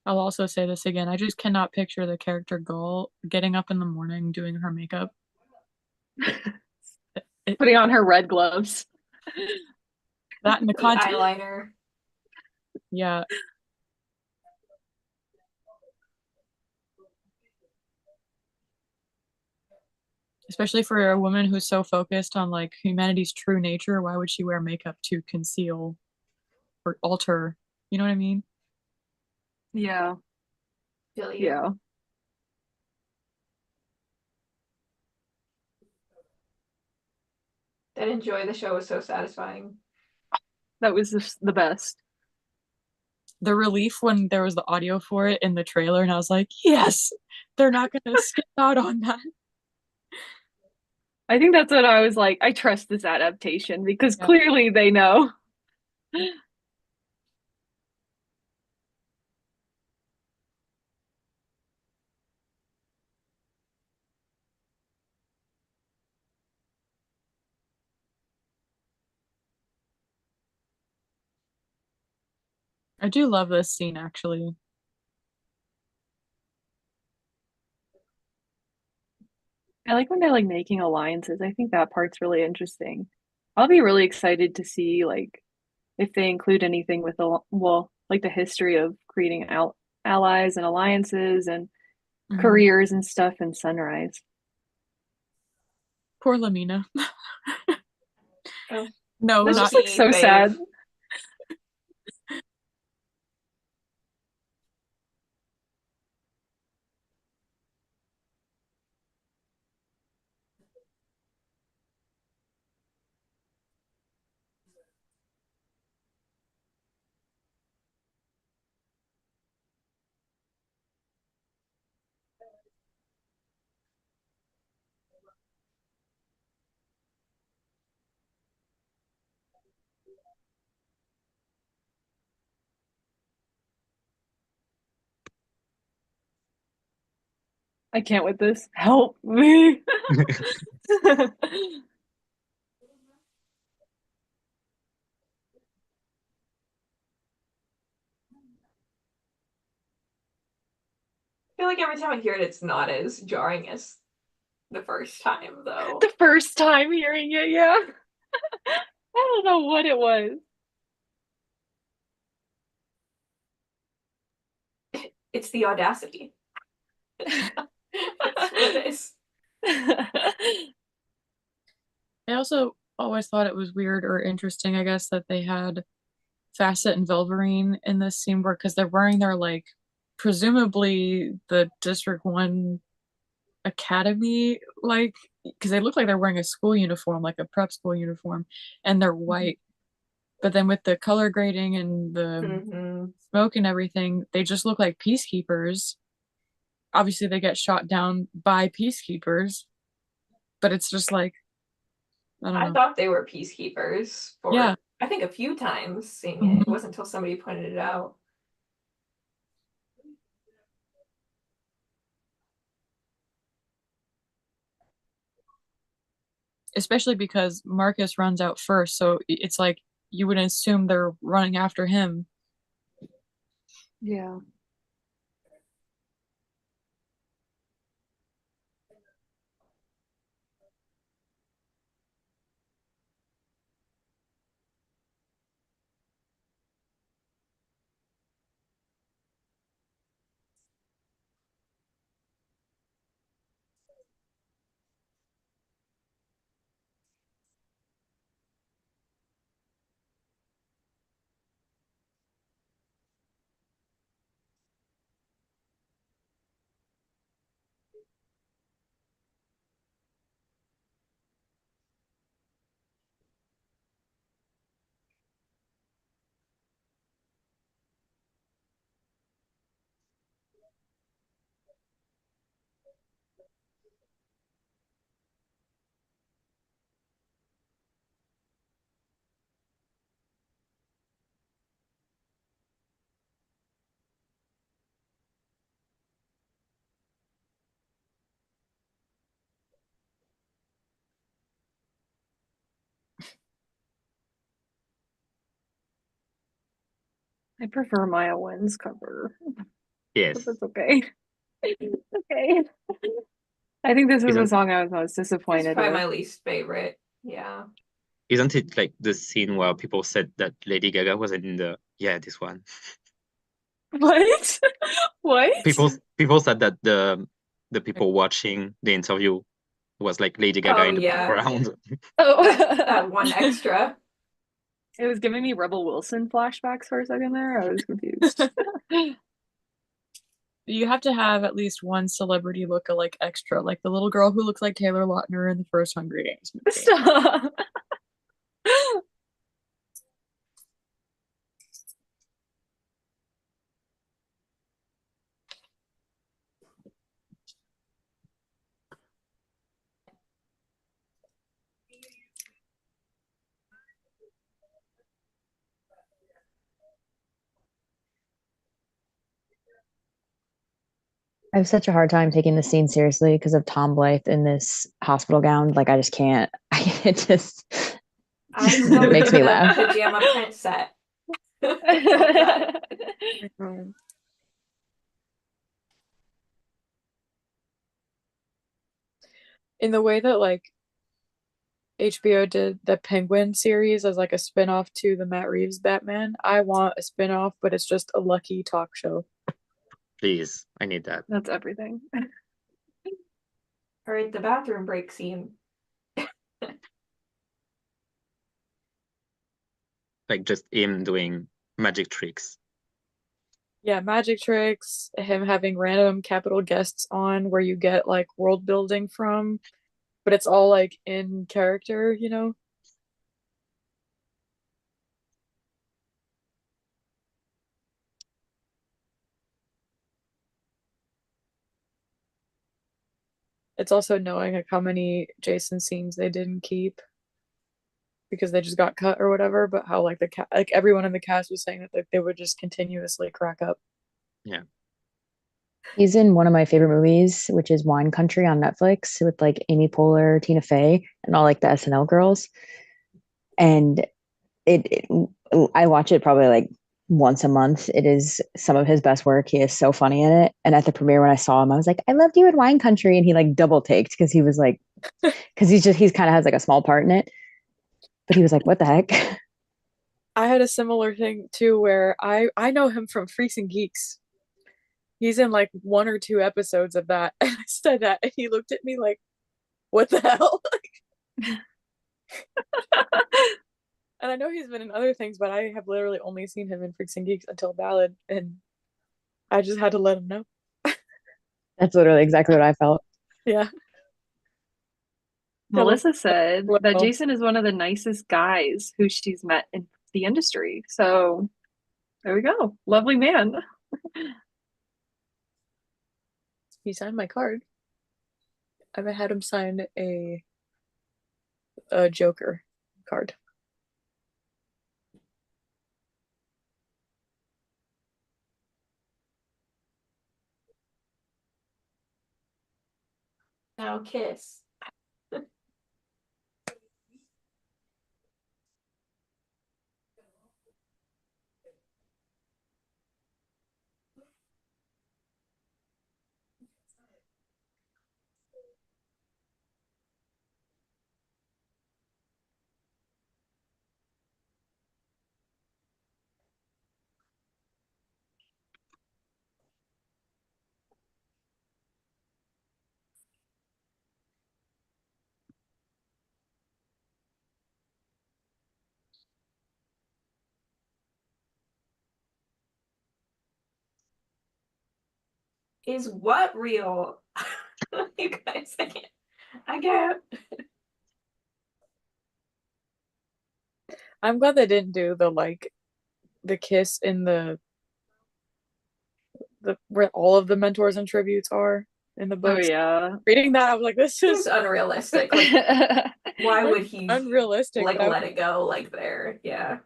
I'll also say this again. I just cannot picture the character Gull getting up in the morning doing her makeup. It, Putting on her red gloves. that and the The content. eyeliner. Yeah. Especially for a woman who's so focused on like humanity's true nature, why would she wear makeup to conceal or alter? You know what I mean? Yeah, Feel you. yeah. That enjoy the show was so satisfying. That was the best. The relief when there was the audio for it in the trailer, and I was like, yes, they're not gonna skip out on that. I think that's what I was like. I trust this adaptation because Yeah. clearly they know. I do love this scene actually. I like when they're like making alliances. I think that part's really interesting. I'll be really excited to see like if they include anything with the well, like the history of creating allies and alliances and careers and stuff in Sunrise. Poor Lamina. Oh. No, That's not just like so Fave. sad. I can't with this. Help me. I feel like every time I hear it, it's not as jarring as the first time, though. The first time hearing it, yeah. I don't know what it was. It's the audacity. That's what it is. I also always thought it was weird or interesting, I guess, that they had Facet and Velverine in this scene where because they're wearing their like presumably the District 1 Academy like because they look like they're wearing a school uniform, like a prep school uniform, and they're white. But then with the color grading and the smoke and everything, they just look like peacekeepers. Obviously, they get shot down by peacekeepers, but it's just like I don't I know. thought they were peacekeepers for Yeah. I think a few times seeing it. It wasn't until somebody pointed it out. Especially because Marcus runs out first, so it's like you would assume they're running after him. Yeah. I prefer Maya Wynn's cover. Yes. But that's okay. Okay. I think this was the Isn't song I was most It's disappointed probably with. my least favorite. Yeah. isn't it like the scene where people said that Lady Gaga was in this one? What? What? People said that the people watching the interview was like Lady Gaga Oh, in the yeah. background. Oh, That one extra. it was giving me Rebel Wilson flashbacks for a second there. I was confused. You have to have at least one celebrity look-alike extra, like the little girl who looks like Taylor Lautner in the first Hunger Games movie. Stop. I have such a hard time taking the scene seriously because of Tom Blythe in this hospital gown. Like I just can't. It just I still it makes do me the laugh. pajama print set. Love that. In the way that like HBO did the Penguin series as like a spin-off to the Matt Reeves Batman, I want a spin-off, but it's just a Lucky talk show. Please, I need that. That's everything. All right, the bathroom break scene. Like just him doing magic tricks. Yeah, magic tricks, him having random capital guests on where you get like world building from, but it's all like in character, you know? It's also knowing like how many Jason scenes they didn't keep because they just got cut or whatever, but how like like everyone in the cast was saying that like they would just continuously crack up. Yeah. He's in one of my favorite movies, which is Wine Country on Netflix with like Amy Poehler, Tina Fey, and all like the SNL girls. And it I watch it probably like once a month. It is some of his best work. He is so funny in it. And at the premiere when I saw him, I was like, I loved you in Wine Country. And he like double taked because he was like, because he's kind of has like a small part in it. But he was like, what the heck? I had a similar thing too where I know him from Freaks and Geeks. He's in like one or two episodes of that. And I said that and he looked at me like, what the hell? And I know he's been in other things, but I have literally only seen him in Freaks and Geeks until Ballad, and I just had to let him know. That's literally exactly what I felt. Yeah. Melissa said that Well, Jason is one of the nicest guys who she's met in the industry. So there we go. Lovely man. he signed my card. I've had him sign a Joker card. Now kiss. Is what real? You guys, I can't. I'm glad they didn't do the kiss in the where all of the mentors and tributes are in the Oh books. yeah. Reading that, I was like, this Seems is unrealistic. Like, why would he unrealistic. like but let it go like there? Yeah.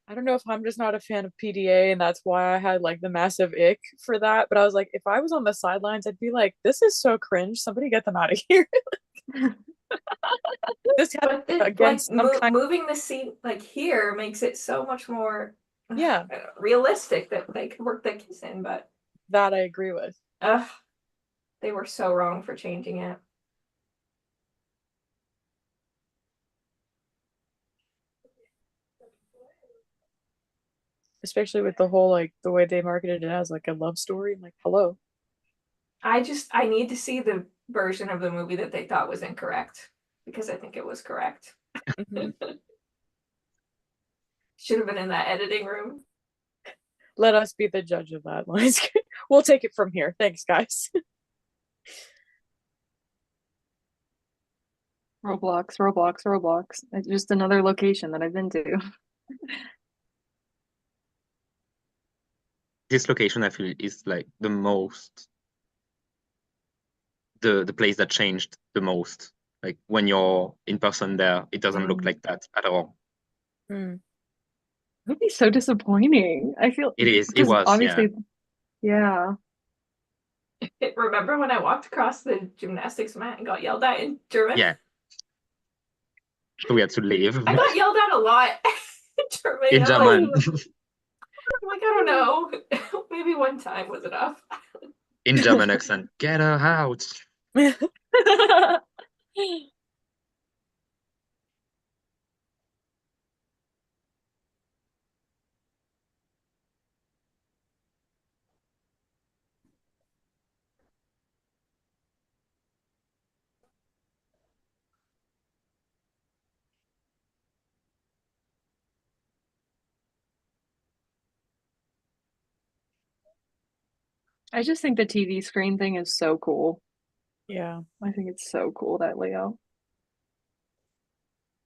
I don't know if I'm just not a fan of PDA and that's why I had like the massive ick for that. But I was like, if I was on the sidelines, I'd be like, this is so cringe. Somebody get them out of here. This happened But against some kind moving the scene like here makes it so much more yeah, realistic that they could work that kiss in, but that I agree with. they were so wrong for changing it. Especially with the whole like the way they marketed it as like a love story. I'm like, hello. I need to see the version of the movie that they thought was incorrect because I think it was correct. Mhm. Should have been in that editing room. Let us be the judge of that. We'll take it from here. Thanks, guys. Roblox, Roblox, Roblox. It's just another location that I've been to. This location I feel is like the most the place that changed the most. Like when you're in person there, it doesn't look like that at all. Hmm. It would be so disappointing. I feel It because was, yeah. obviously, yeah. Remember when I walked across the gymnastics mat and got yelled at in German? Yeah. So we had to leave. I got yelled at a lot in German. In I'm German. like, I don't know. Maybe one time was enough. In German accent. Get her out. I just think the TV screen thing is so cool. Yeah, I think it's so cool, that layout.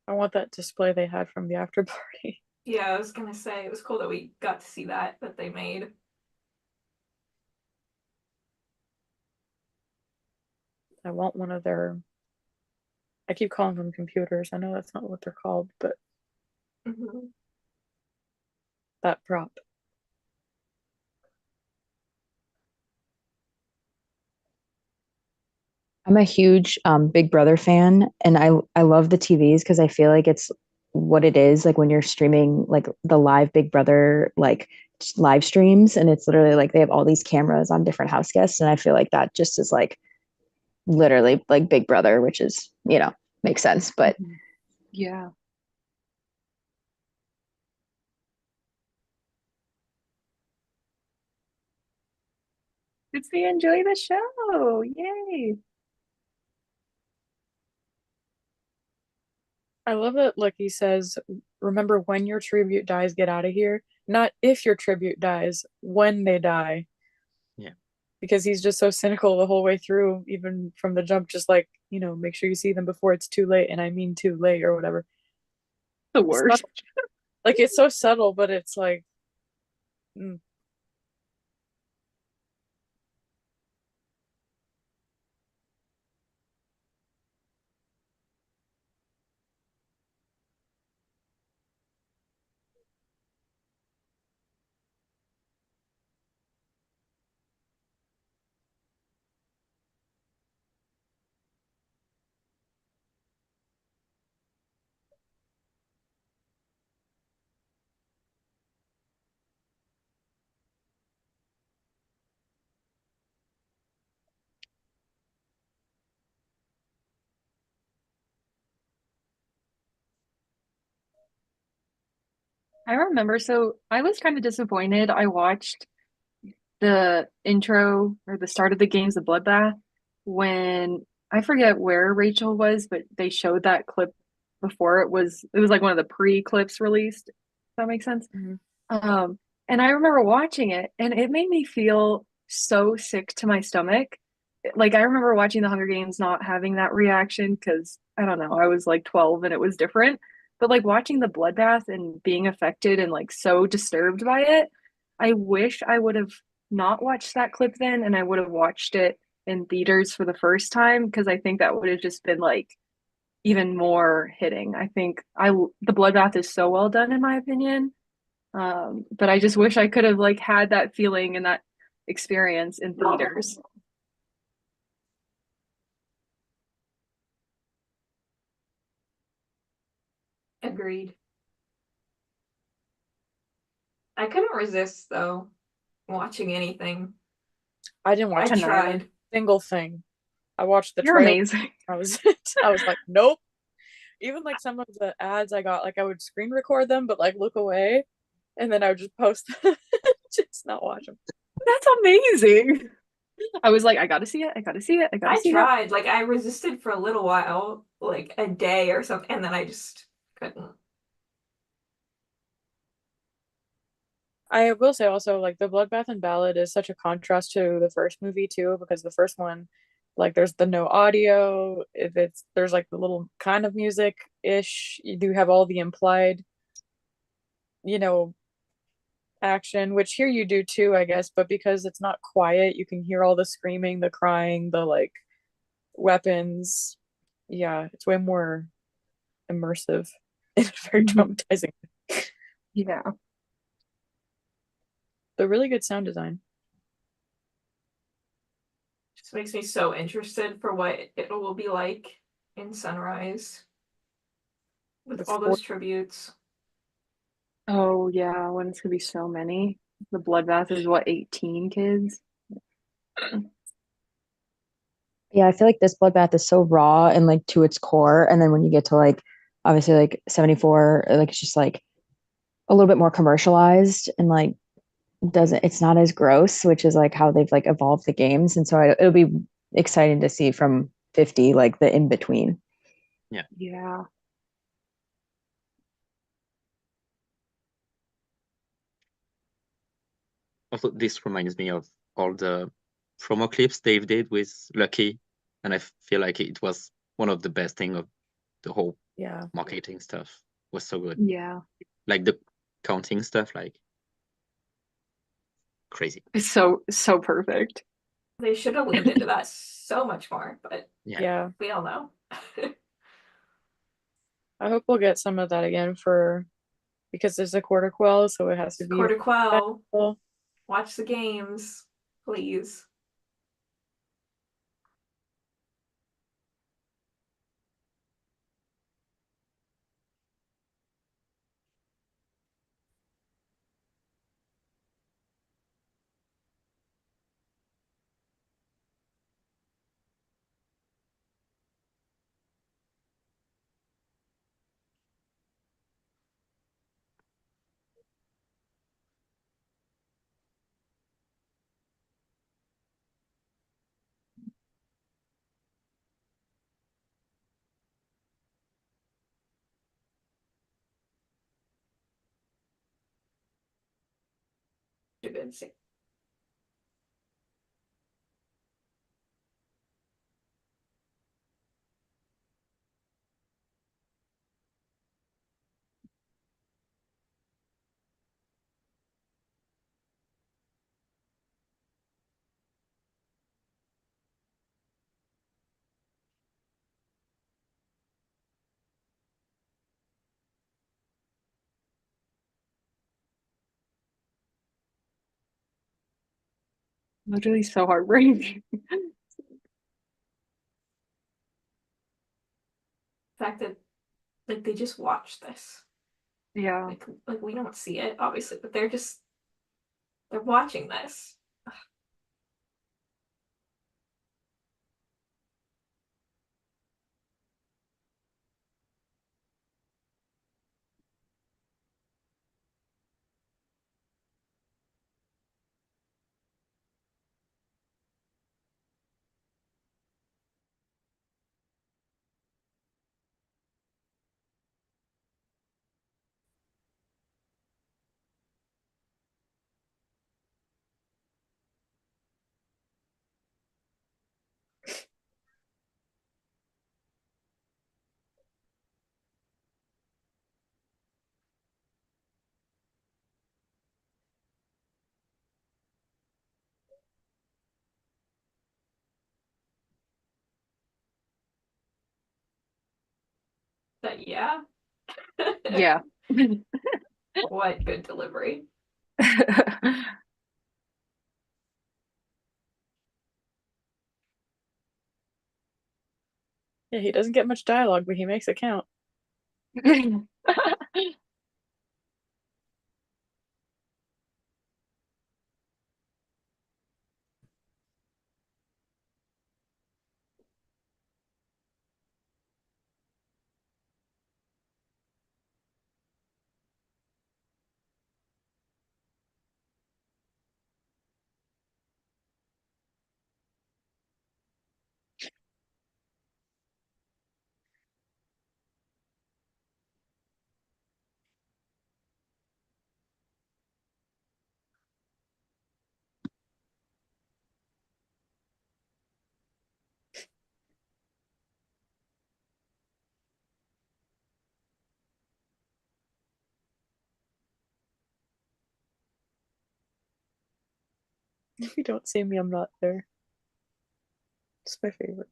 I want that display they had from the after party. Yeah, I was gonna say it was cool that we got to see that they made. I want one of their. I keep calling them computers. I know that's not what they're called, but Mhm. that prop. I'm a huge Big Brother fan, and I love the TVs because I feel like it's what it is like when you're streaming like the live Big Brother like live streams, and it's literally like they have all these cameras on different house guests, and I feel like that just is like literally like Big Brother, which is makes sense, but Mhm. Yeah. It's the enjoy the show. Yay. I love that Lucky says, remember when your tribute dies, get out of here. Not if your tribute dies, when they die. Yeah. Because he's just so cynical the whole way through, even from the jump, just like, make sure you see them before it's too late, and I mean too late or whatever. The It's worst. subtle. Like it's so subtle, but it's like mm. I remember, so I was kind of disappointed. I watched the intro or the start of the games, the bloodbath, when I forget where Rachel was, but they showed that clip before it was like one of the pre-clips released. If that makes sense. Mhm. Um, and I remember watching it and it made me feel so sick to my stomach. Like I remember watching the Hunger Games not having that reaction because I don't know, I was like 12 and it was different. But like watching the bloodbath and being affected and like so disturbed by it, I wish I would have not watched that clip then and I would have watched it in theaters for the first time because I think that would have just been like even more hitting. I think I the bloodbath is so well done in my opinion. But I just wish I could have like had that feeling and that experience in theaters. Agreed. I couldn't resist though watching anything. I didn't I watch Couldn't a either. tried. single thing. I watched the You're trailer. amazing. I was I was like, nope. Even like some of the ads I got, like I would screen record them, but like look away, and then I would just post them, just not watch them. That's amazing. I was like, I gotta see it. I gotta see it. I gotta I see it. tried. Like I resisted for a little while, like a day or something, and then I just couldn't. I will say also, like the Bloodbath and Ballad is such a contrast to the first movie too, because the first one Like there's the no audio. If it's there's like the little kind of music-ish. You do have all the implied, you know, action, which here you do too, I guess, but because it's not quiet, you can hear all the screaming, the crying, the like weapons. Yeah, it's way more immersive and very traumatizing. Yeah. But really good sound design. Just makes me so interested for what it will be like in Sunrise with The all those tributes. Oh yeah, when it's gonna be so many. The bloodbath is what, 18 kids? Yeah, I feel like this bloodbath is so raw and like to its core. And then when you get to like obviously like 74, like it's just like a little bit more commercialized and like doesn't it's not as gross, which is like how they've like evolved the games. And so it'll be exciting to see from 50 like the in between. Yeah. Also, this reminds me of all the promo clips Dave did with Lucky, and I feel like it was one of the best thing of the whole Yeah. marketing stuff. Was so good. Yeah. Like the counting stuff, like crazy. It's so perfect. They should have leaned into that so much more, but Yeah. we all know. I hope we'll get some of that again for because there's a quarter quell, so it has to be Quarter Quell, respectful. watch the games, please. Too good. Literally so heartbreaking. The fact that like they just watch this. Yeah. Like we don't see it, obviously, but they're watching this. But yeah. Yeah. What good delivery. Yeah, he doesn't get much dialogue, but he makes it count. If you don't see me, I'm not there. It's my favorite.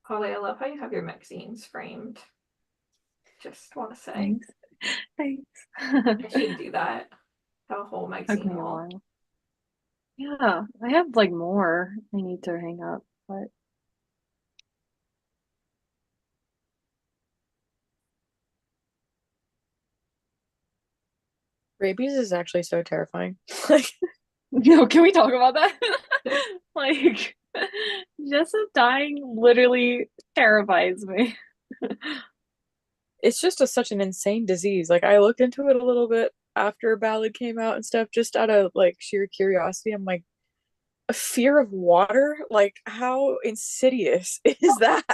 Holly, I love how you have your magazines framed. Just want to say. Thanks. Thanks. I should do that. Have a whole Took magazine me a wall. while. Yeah, I have like more I need to hang up, but Rabies is actually so terrifying. Like, can we talk about that? Like, just dying literally terrifies me. it's just such an insane disease. Like, I looked into it a little bit after Ballad came out and stuff, just out of like sheer curiosity. I'm like, a fear of water? Like, how insidious is that?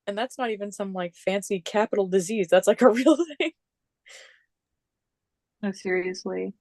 And that's not even some like fancy capital disease. That's like a real thing. No, seriously.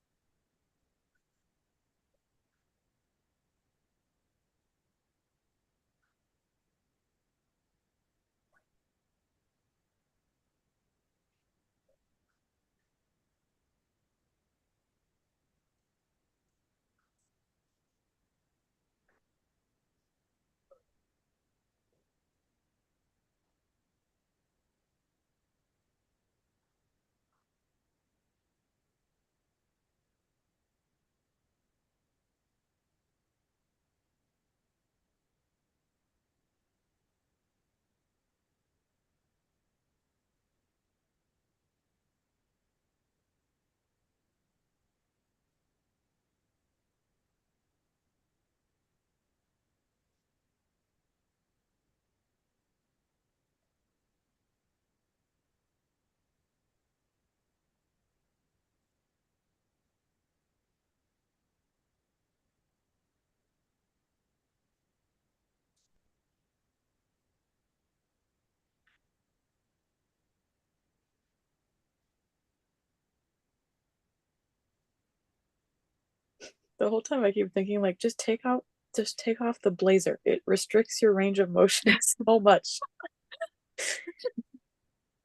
The whole time I keep thinking like just take off the blazer. It restricts your range of motion so much.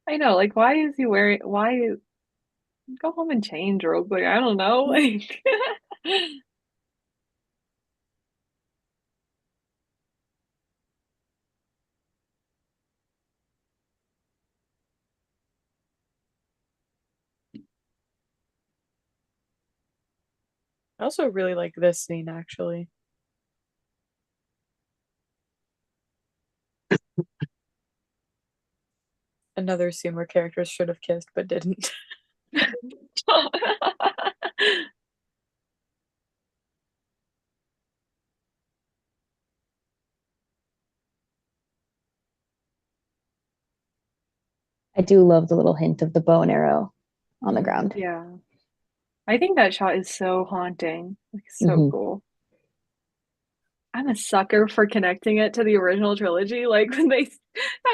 I know, like, why is he wearing, why, go home and change real quick. I don't know. Like, I also really like this scene actually. Another scene where characters should have kissed but didn't. I do love the little hint of the bow and arrow on the ground. yeah. I think that shot is so haunting. Like, so Mhm. cool. I'm a sucker for connecting it to the original trilogy. Like when they talk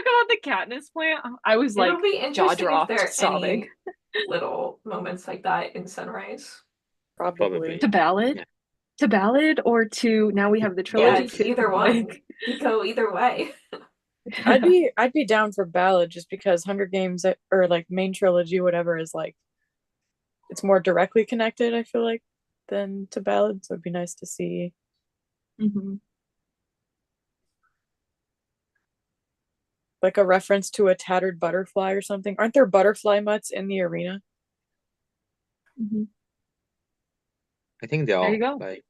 about the Katniss plant, I was like It'll be jaw interesting if there dropped, are sobbing. any little moments like that in Sunrise. Probably. To Ballad, Yeah. to Ballad, or to now we have the Yeah, trilogy it's too. either one. Like, You go either way. I'd be down for Ballad just because Hunger Games or like main trilogy, whatever, is like it's more directly connected, I feel like, than to Ballad. So it'd be nice to see. Mhm. like a reference to a tattered butterfly or something. Aren't there butterfly mutts in the arena? Mhm. I think they There are you go. like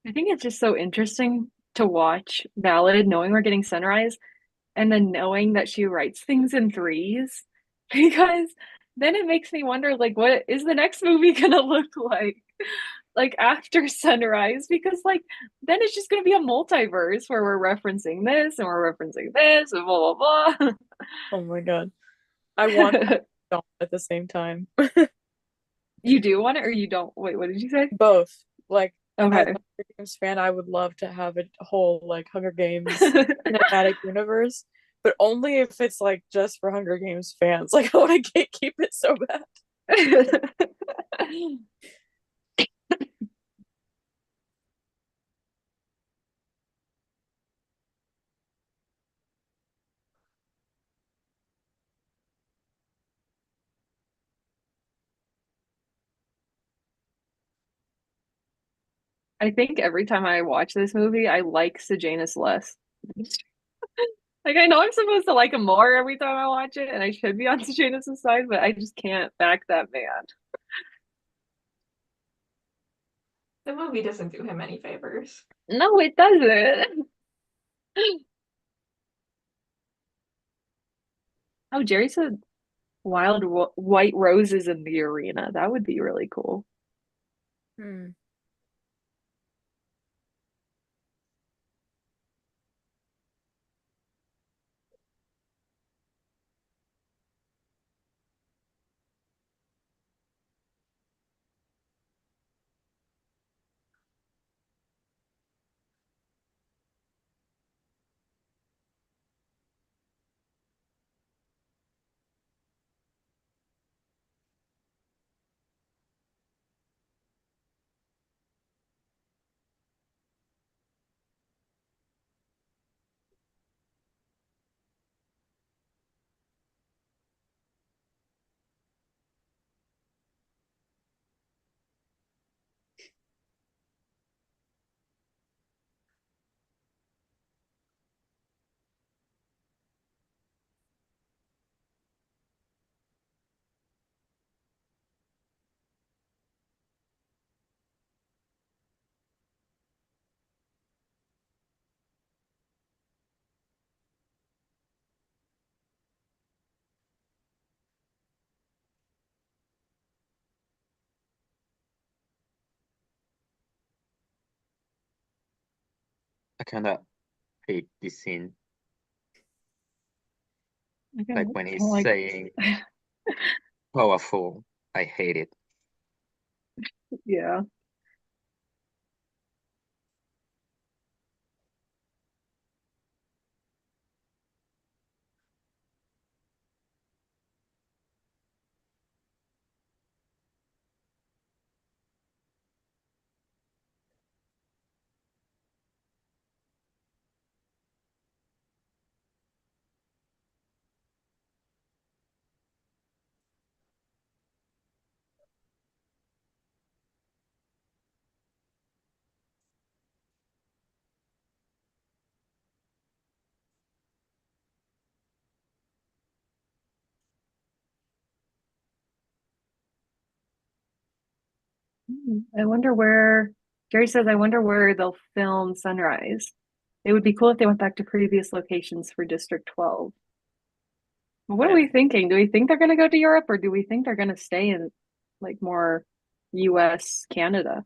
I think it's just so interesting to watch Ballad, knowing we're getting Sunrise, and then knowing that she writes things in threes, because then it makes me wonder, like, what is the next movie gonna look like after Sunrise? Because like then it's just gonna be a multiverse where we're referencing this and we're referencing this and blah blah blah. Oh my God. I want don't at the same time. You do want it or you don't? Wait, what did you say? Both. Like as a Okay. Hunger Games fan, I would love to have a whole like Hunger Games cinematic universe, but only if it's like just for Hunger Games fans. Like I want to gatekeep it so bad. I think every time I watch this movie, I like Sejanus less. Like I know I'm supposed to like him more every time I watch it, and I should be on Sejanus' side, but I just can't back that man. The movie doesn't do him any favors. No, it doesn't. Oh, Jerry said wild white roses in the arena. That would be really cool. Hmm. I kind of hate this scene. I Like don't, when I he's don't like. saying powerful, I hate it. Yeah. I wonder where, Jerry says, I wonder where they'll film Sunrise. It would be cool if they went back to previous locations for District 12. What are Yeah. we thinking? Do we think they're going to go to Europe or do we think they're going to stay in like more US, Canada?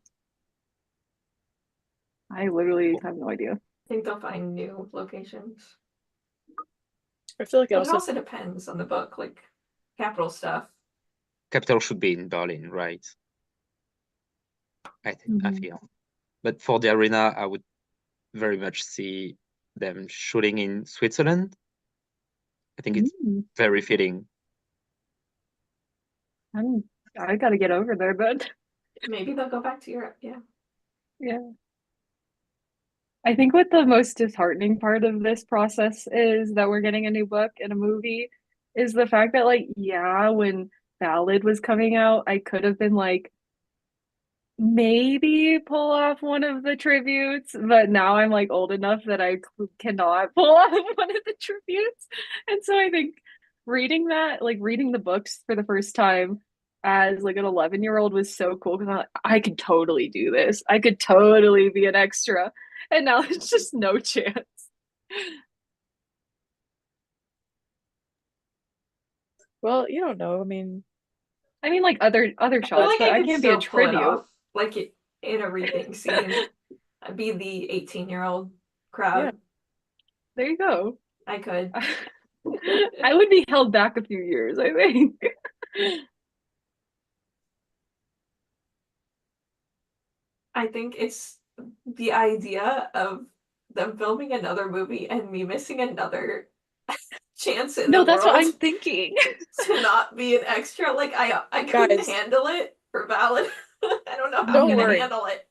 I literally have no idea. I think they'll find new locations. I feel like it But it also also depends on the book, like capital stuff. Capital should be in Berlin, right? I feel. But for the arena, I would very much see them shooting in Switzerland. I think it's Mm. very fitting. I got to get over there, but Maybe they'll go back to Europe. Yeah. yeah. I think what the most disheartening part of this process is that we're getting a new book and a movie is the fact that like, yeah, when Ballad was coming out, I could have been like, maybe pull off one of the tributes, but now I'm like old enough that I cannot pull off one of the tributes. And so I think reading that, like reading the books for the first time as like an 11-year-old was so cool because I could totally do this. I could totally be an extra. And now it's just no chance. Well, you don't know. I mean, like other I feel shots, like but I I could can't be a still pull it tribute. off, like in a reaping scene. I'd be the 18-year-old crowd. Yeah. There you go. I could. I would be held back a few years, I think. I think it's the idea of them filming another movie and me missing another chance in No, the that's what world I'm thinking. to not be an extra. Like I couldn't Guys. handle it for Ballad. I don't know how Don't I'm gonna worry. handle it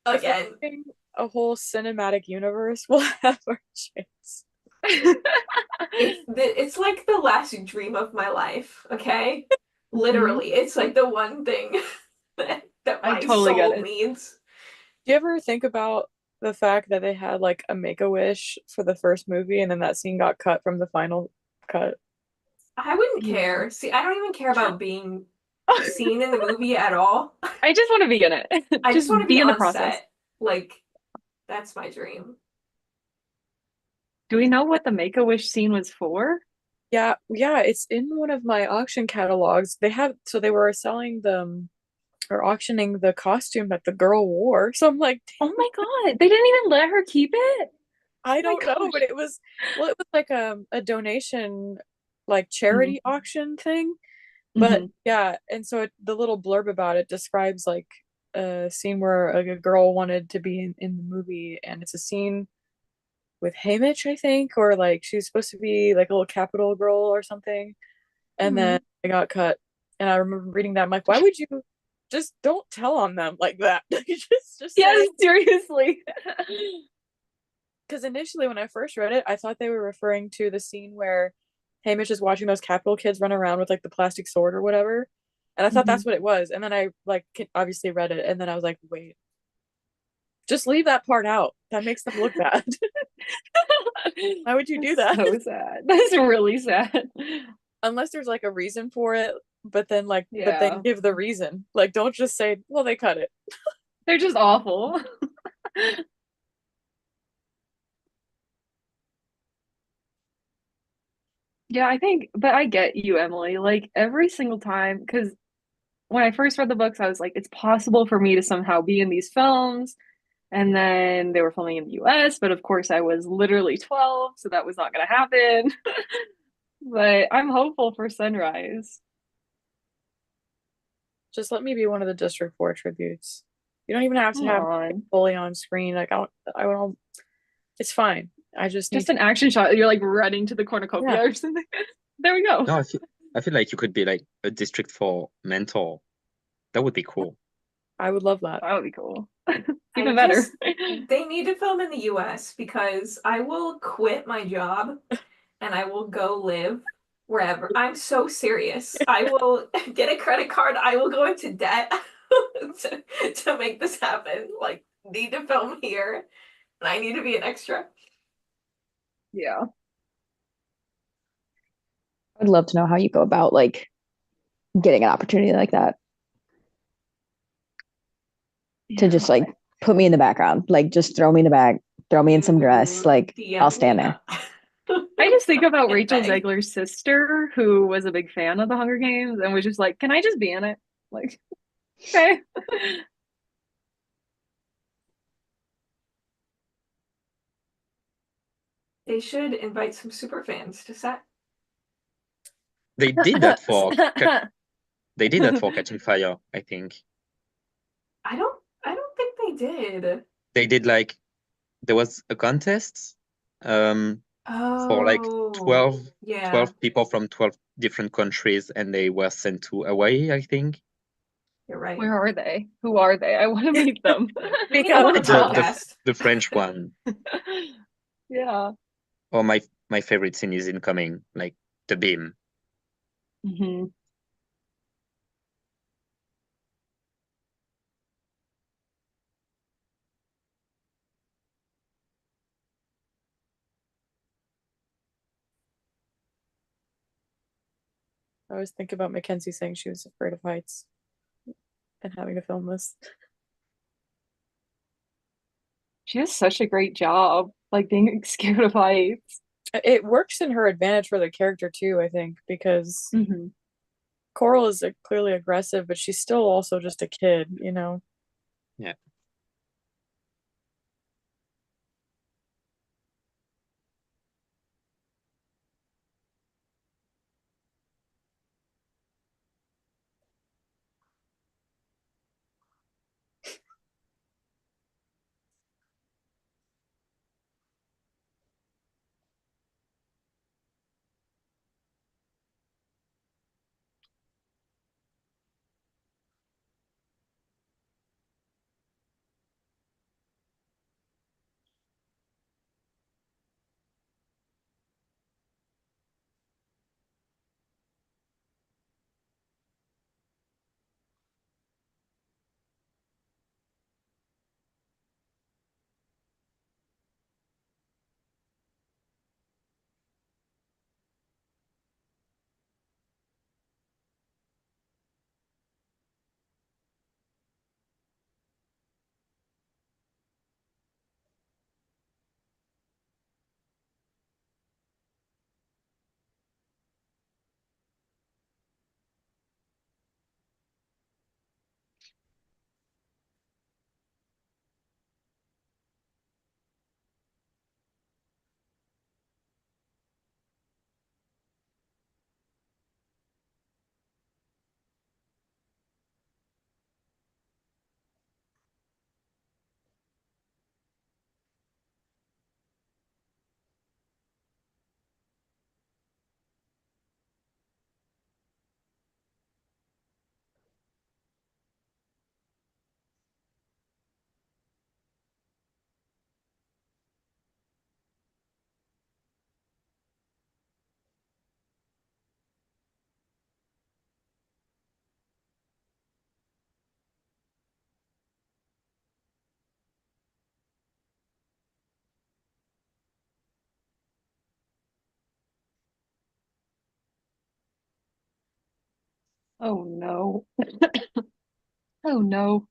If we're again. doing a whole cinematic universe, we'll have our chance. It's like the last dream of my life, okay? Literally, it's like the one thing that I my totally get soul it. needs. Do you ever think about the fact that they had like a Make-A-Wish for the first movie and then that scene got cut from the final cut? I wouldn't Yeah. care. See, I don't even care about being seen in the movie at all. I just want to be in it. I just want to be be in the on process. set. Like, that's my dream. Do we know what the Make-A-Wish scene was for? Yeah, it's in one of my auction catalogs. They were selling them or auctioning the costume that the girl wore. So I'm like, Oh my God, they didn't even let her keep it? I my don't know, gosh. but it was like a donation, like charity auction thing. But yeah, and so the little blurb about it describes like a scene where like, a girl wanted to be in the movie, and it's a scene with Haymitch, I think, or like she's supposed to be like a little capital girl or something, and then it got cut. And I remember reading that, I'm like, why would you just don't tell on them like that? just Yes, say, seriously. because initially when I first read it, I thought they were referring to the scene where Hamish is watching those capital kids run around with like the plastic sword or whatever. And I thought that's what it was. And then I like obviously read it, and then I was like, wait, just leave that part out. That makes them look bad. Why would you do that? So sad. That's really sad. Unless there's like a reason for it, but then Yeah. give the reason. Like, don't just say, well, they cut it. They're just awful. Yeah, I think, but I get you, Emily. Like every single time, because when I first read the books, I was like, it's possible for me to somehow be in these films. And then they were filming in the US, but of course I was literally 12, so that was not going to happen. But I'm hopeful for Sunrise. Just let me be one of the District 4 tributes. You don't even have to Come have on. it fully on screen. Like I don't it's fine. I just Just need an action shot. You're like running to the cornucopia Yeah. or something. There we go. No, I feel like you could be like a District 4 mentor. That would be cool. I would love that. That would be cool. Even better. They need to film in the US because I will quit my job and I will go live wherever. I'm so serious. I will get a credit card. I will go into debt to make this happen. Like, need to film here, and I need to be an extra. Yeah. I'd love to know how you go about like getting an opportunity like that to just like put me in the background, like just throw me in the back, throw me in some dress, like I'll stand there. I just think about And Rachel beg. Zegler's sister, who was a big fan of the Hunger Games and was just like, can I just be in it? Like, okay. They should invite some super fans to set. They did that for Catching Fire, I think. I don't think they did. They did like there was a contest for like 12 yeah. people from 12 different countries, and they were sent to Hawaii, I think. You're right. Where are they? Who are they? I want to meet them. We need them on the podcast. The French one. Yeah. Or my favorite scene is incoming, like the beam. Hmm. I always think about Mackenzie saying she was afraid of heights and having to film this. She does such a great job, like being scared of heights. It works in her advantage for the character too, I think, because Hmm. Coral is clearly aggressive, but she's still also just a kid, you know? Yeah. Oh no. Oh no.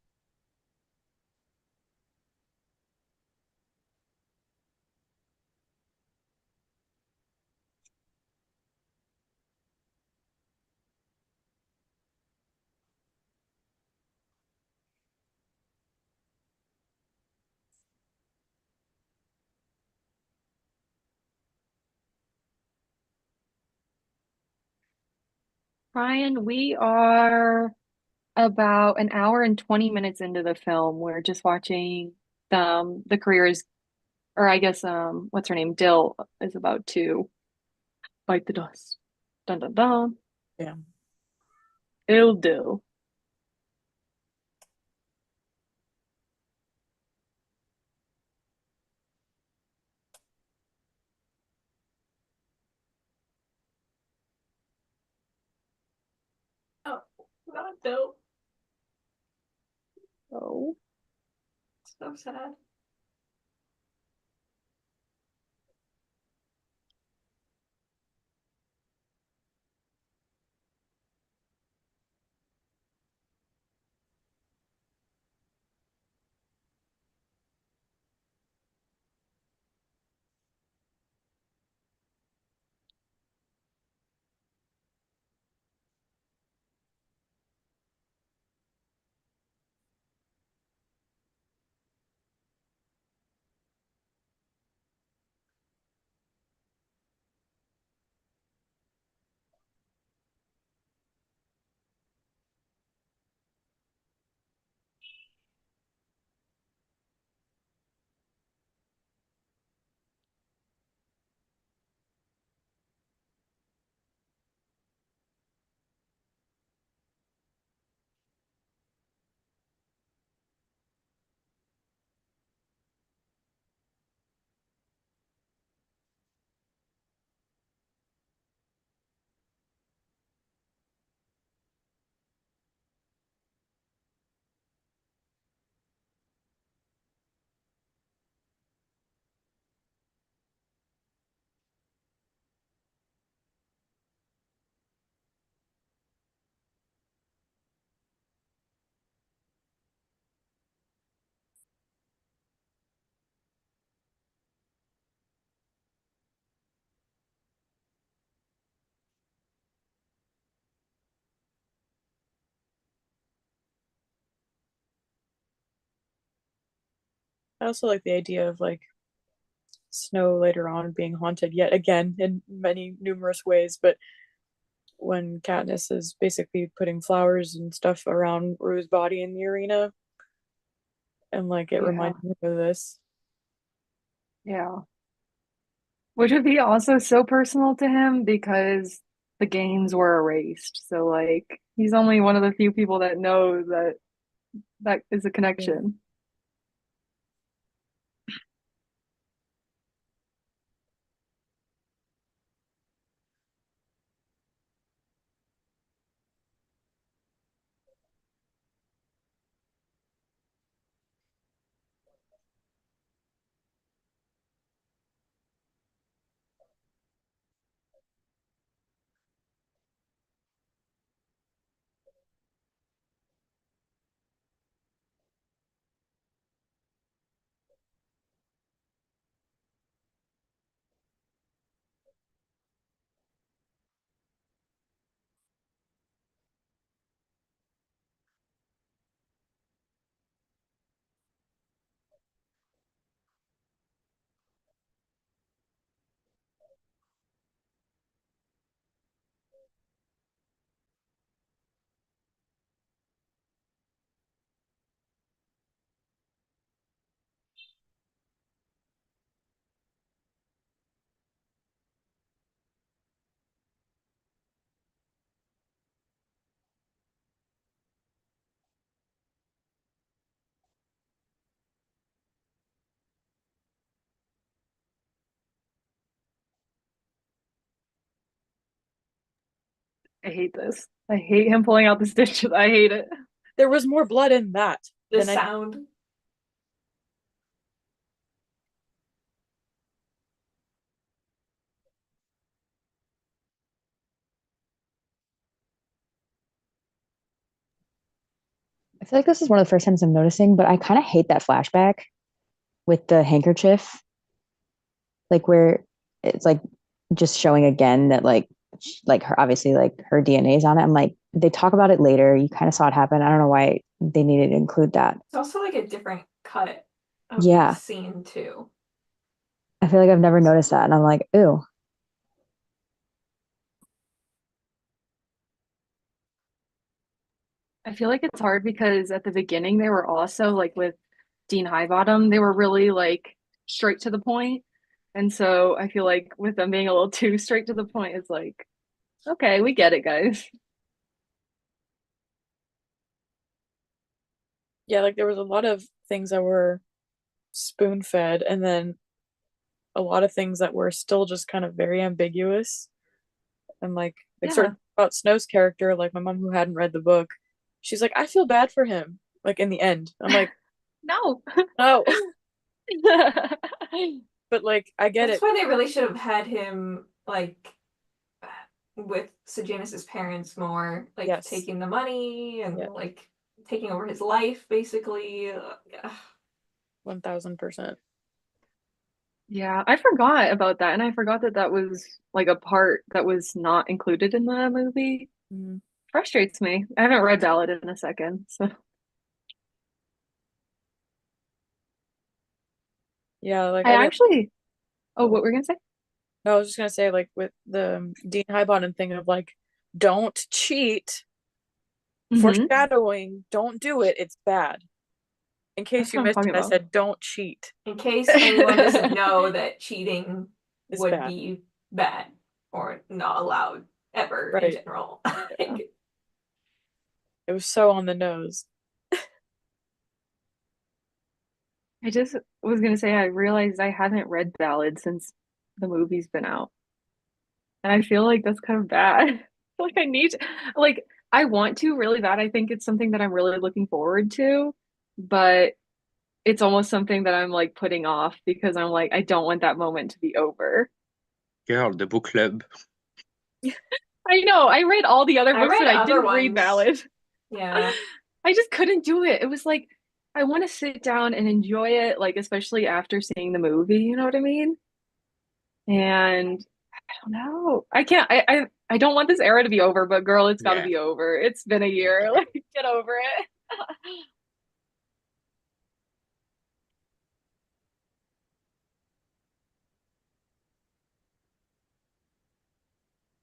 Ryan, we are about an hour and 20 minutes into the film. We're just watching the careers, or I guess what's her name? Dill is about to bite the dust. Dun dun dun. Yeah. Ill Dill. Oh, not dope. Oh. So sad. I also like the idea of like Snow later on being haunted yet again in many numerous ways, but when Katniss is basically putting flowers and stuff around Rue's body in the arena, and like it Yeah. reminded me of this. Yeah. Which would be also so personal to him because the gains were erased. So like he's only one of the few people that know that that is a connection. I hate this. I hate him pulling out the stitches. I hate it. There was more blood in that The than I. sound. I feel like this is one of the first times I'm noticing, but I kind of hate that flashback with the handkerchief, like where it's like just showing again that like her obviously like her DNA is on it. I'm like, they talk about it later. You kind of saw it happen. I don't know why they needed to include that. It's also like a different cut of Yeah. the scene too. I feel like I've never noticed that, and I'm like, ooh. I feel like it's hard because at the beginning they were also like with Dean Highbottom, they were really like straight to the point. And so I feel like with them being a little too straight to the point, it's like, okay, we get it, guys. Yeah, like there was a lot of things that were spoon fed, and then a lot of things that were still just kind of very ambiguous. And like Yeah. certain about Snow's character, like my mom who hadn't read the book, she's like, I feel bad for him. Like in the end, I'm like, No. no, but like I get That's it. why they really should have had him like with Sejanus's parents more, like Yes. taking the money and Yeah. like taking over his life, basically. 1000%. Yeah, I forgot about that. And I forgot that that was like a part that was not included in the movie. Mhm. Frustrates me. I haven't read Ballad in a second, so Yeah, like I I didn't. actually, oh, what were we gonna say? No, I was just gonna say, like with the Dean Highbottom thing of like, don't cheat, Mm-hmm. foreshadowing, don't do it, it's bad. In case That's you what I'm missed talking it, I about. said don't cheat. In case anyone doesn't know that cheating It's would bad. be bad or not allowed ever in Right. general. Yeah. It was so on the nose. I just was gonna say I realized I haven't read Ballad since the movie's been out. And I feel like that's kind of bad. Like I need to, like I want to really bad. I think it's something that I'm really looking forward to, but it's almost something that I'm like putting off because I'm like I don't want that moment to be over. Girl, the book club. I know. I read all the other I books, read but I other didn't read ones. Ballad. Yeah. I just couldn't do it. It was like I want to sit down and enjoy it, like especially after seeing the movie, you know what I mean? And I don't know. I can't I don't want this era to be over, but girl, it's got to Yeah. be over. It's been a year. Like get over it.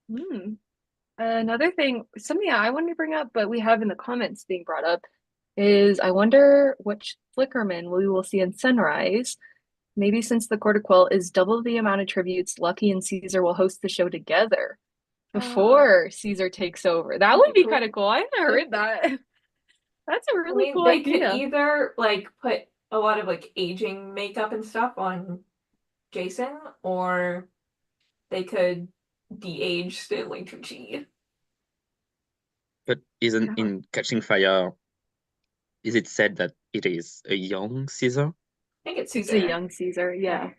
Hmm. Another thing, something I wanted to bring up, but we have in the comments being brought up, is I wonder which Flickerman we will see in Sunrise. Maybe since the Court of Quill is double the amount of tributes, Lucky and Caesar will host the show together before Caesar takes over. That would be cool. kind of cool. I haven't heard that. That's a I really mean, cool they could idea. either like put a lot of like aging makeup and stuff on Jason, or they could de-age Stanley Tucci. But isn't Yeah. in Catching Fire, is it said that it is a young Caesar? I think it's It's Caesar. a young Caesar, yeah.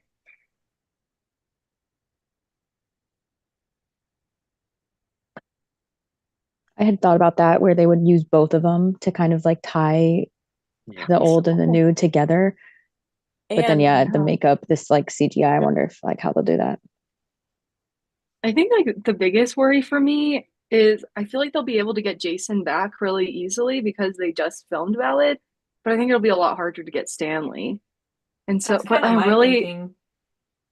I had thought about that where they would use both of them to kind of like tie Yeah. the That'd be old so and the cool. new together. But then And yeah, the Yeah. makeup, this like CGI, I wonder if like how they'll do that. I think like the biggest worry for me is I feel like they'll be able to get Jason back really easily because they just filmed Valid, but I think it'll be a lot harder to get Stanley. And so, That's but kind of my thinking.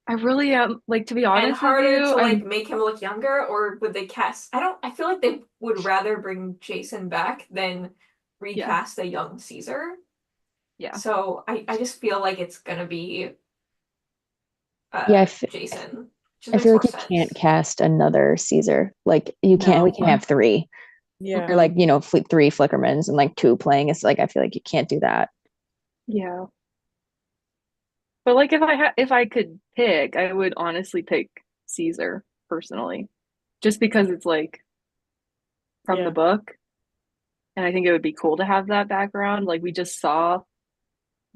I really am like to be And honest with harder you, to like I'm make him look younger, or would they cast? I feel like they would rather bring Jason back than yeah, recast a young Caesar. yeah. So I just feel like it's gonna be Yeah, Jason. Which I makes feel more like you sense. can't cast another Caesar. Like we No. can't have three. yeah, Or like, you know, three Flickermans and like two playing. It's like I feel like you can't do that. Yeah. But like if I could pick, I would honestly pick Caesar personally. Just because it's like from the yeah. book. And I think it would be cool to have that background. Like we just saw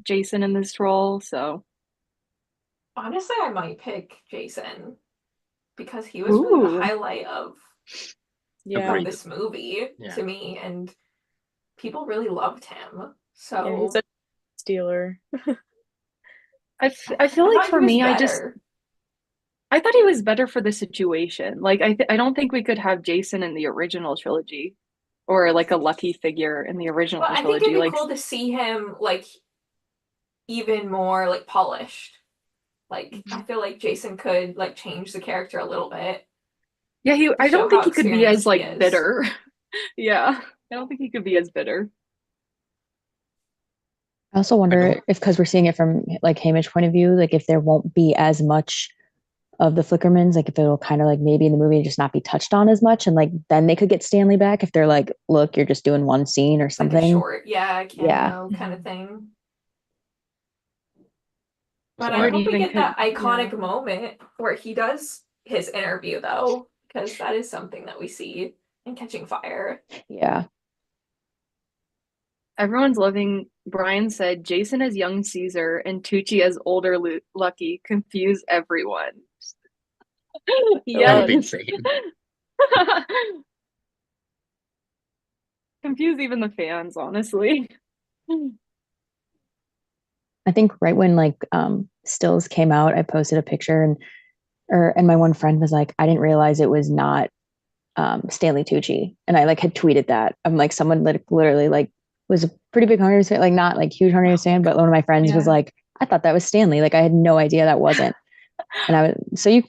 Jason in this role, so Honestly, I might pick Jason because he was really the ooh. highlight of Yeah. Agreed. this movie Yeah. to me, and people really loved him. So Yeah, he's a stealer. I feel I like thought he for was me, better. I thought he was better for the situation. Like I don't think we could have Jason in the original trilogy or like a Lucky figure in the original But I think it'd trilogy. be Like cool to see him like even more like polished. Like I feel like Jason could like change the character a little bit yeah, to I show don't how think he could be as experienced he like is. bitter. Yeah. I don't think he could be as bitter. I also I wonder don't. if because we're seeing it from like Hamish point of view, like if there won't be as much of the Flickermans, like if it'll kind of like maybe in the movie just not be touched on as much, and like then they could get Stanley back if they're like, look, you're just doing one scene or It's like a something. short, yeah, Yeah. cameo kind of thing. But So I Or it hope we even get that could, yeah. iconic moment where he does his interview though, because that is something that we see in Catching Fire. Yeah. Everyone's loving. Brian said Jason as young Caesar and Tucci as older Lucky confuse everyone. that would be Yes. insane. Confuse even the fans, honestly. I think right when like stills came out, I posted a picture and my one friend was like, I didn't realize it was not Stanley Tucci. And I like had tweeted that. I'm like someone like literally like was a pretty big Hunters fan, like not like huge Hunters fan, but one of my friends was Yeah. like, I thought that was Stanley. Like I had no idea that wasn't. And I was so you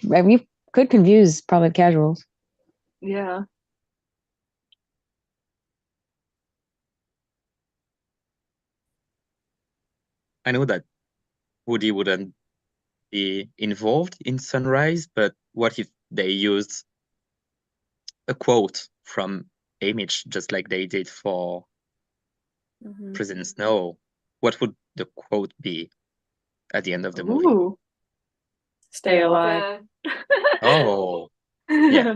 could confuse probably casuals. Yeah. I know that Woody wouldn't be involved in Sunrise, but what if they used a quote from Image, just like they did for President Snow? What would the quote be at the end of the movie? Ooh. Stay alive. Oh, yeah.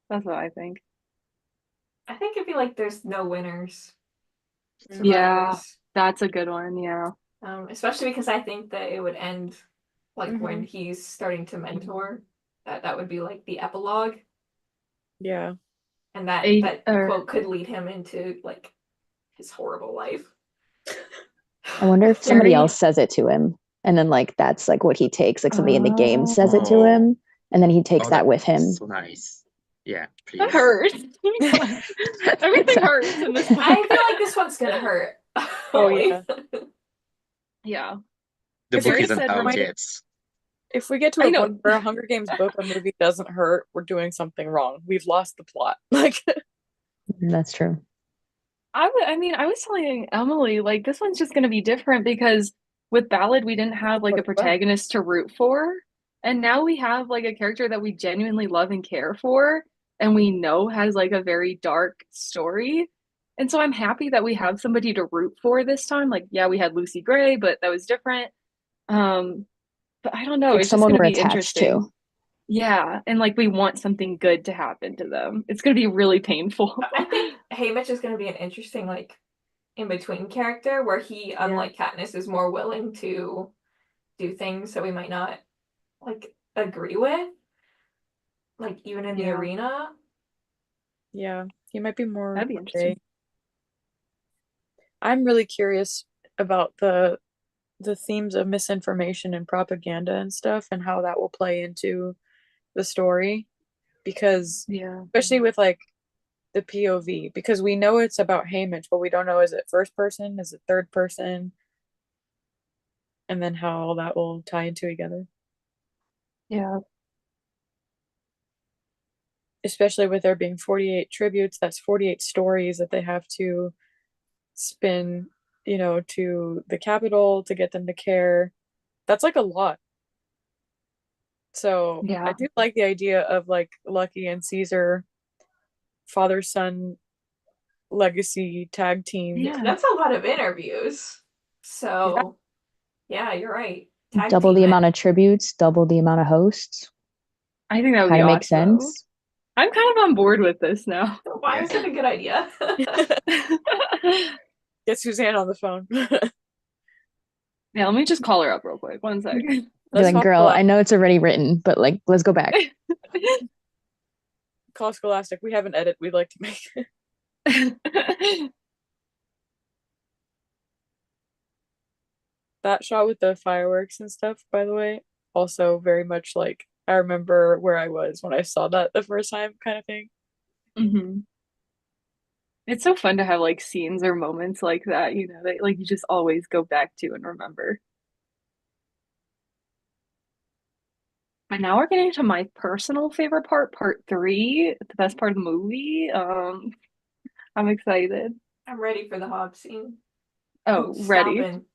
That's what I think. I think it'd be like there's no winners, Yeah, survivors. that's a good one. Yeah. Especially because I think that it would end like when he's starting to mentor. That would be like the epilogue, Yeah. and that quote could lead him into like his horrible life. I wonder if somebody Jerry- else says it to him. And then like that's like what he takes, like somebody in the game says it to Oh. him, and then he takes that with him. So nice. Yeah, please. That hurts. Everything hurts in this book. I feel like this one's gonna hurt. Oh yeah. Yeah. The If book Jerry isn't said out remind- yet. If we get to I a know. point where a Hunger Games book or movie doesn't hurt, we're doing something wrong. We've lost the plot. Like, That's true. I mean, I was telling Emily, like, this one's just going to be different because with Ballad, we didn't have like a protagonist to root for. And now we have like a character that we genuinely love and care for, and we know has like a very dark story. And so I'm happy that we have somebody to root for this time. Like, yeah, we had Lucy Gray, but that was different. Um, but I don't know, Like it's just someone going to we're be attached interesting. to. Yeah, and like we want something good to happen to them. It's going to be really painful. I think Haymitch is going to be an interesting, like, in-between character where he, unlike Katniss, is more willing to do things that we might not, like, agree with. Like, even in the Yeah. arena. yeah, he might be more That'd be interesting. okay. I'm really curious about the themes of misinformation and propaganda and stuff and how that will play into the story, because Yeah. especially with like the POV, because we know it's about Haymitch, but we don't know, is it first person, is it third person, and then how all that will tie into together. Yeah. Especially with there being 48 tributes, that's 48 stories that they have to spin, you know, to the capital to get them to care. That's like a lot. So Yeah. I do like the idea of like Lucky and Caesar father son legacy tag team. Yeah. That's a lot of interviews. So, yeah, you're right. Tag Double team the it. amount of tributes, double the amount of hosts. I think that would Kind be of makes awesome. sense. I'm kind of on board with this now. Why is it a good idea? Get Suzanne on the phone. Yeah, let me just call her up real quick. One second. Be Let's like, girl, I know it's already written, but like, let's go back. call Scholastic. We have an edit we'd like to make. That shot with the fireworks and stuff, by the way, also very much like I remember where I was when I saw that the first time, kind of thing. hmm It's so fun to have like scenes or moments like that, you know, that like you just always go back to and remember. But now we're getting to my personal favorite part, part three, the best part of the movie. I'm excited. I'm ready for the Hobbs scene. Oh, Who's ready. stopping?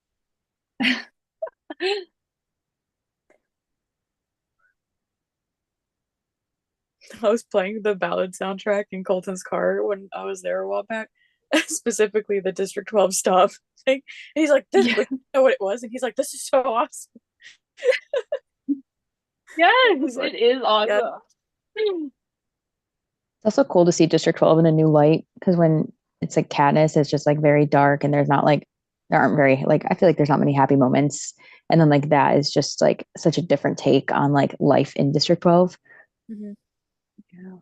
I was playing the ballad soundtrack in Colton's car when I was there a while back, specifically the District 12 stop thing. And he's like, "This Yeah. like, you know what it was?" And he's like, "This is so awesome." Yes, like, it is awesome. It's also cool to see District 12 in a new light, because when it's like Katniss, it's just like very dark and there's not like, there aren't very, like, I feel like there's not many happy moments. And then like that is just like such a different take on like life in District 12. Mhm. Yeah.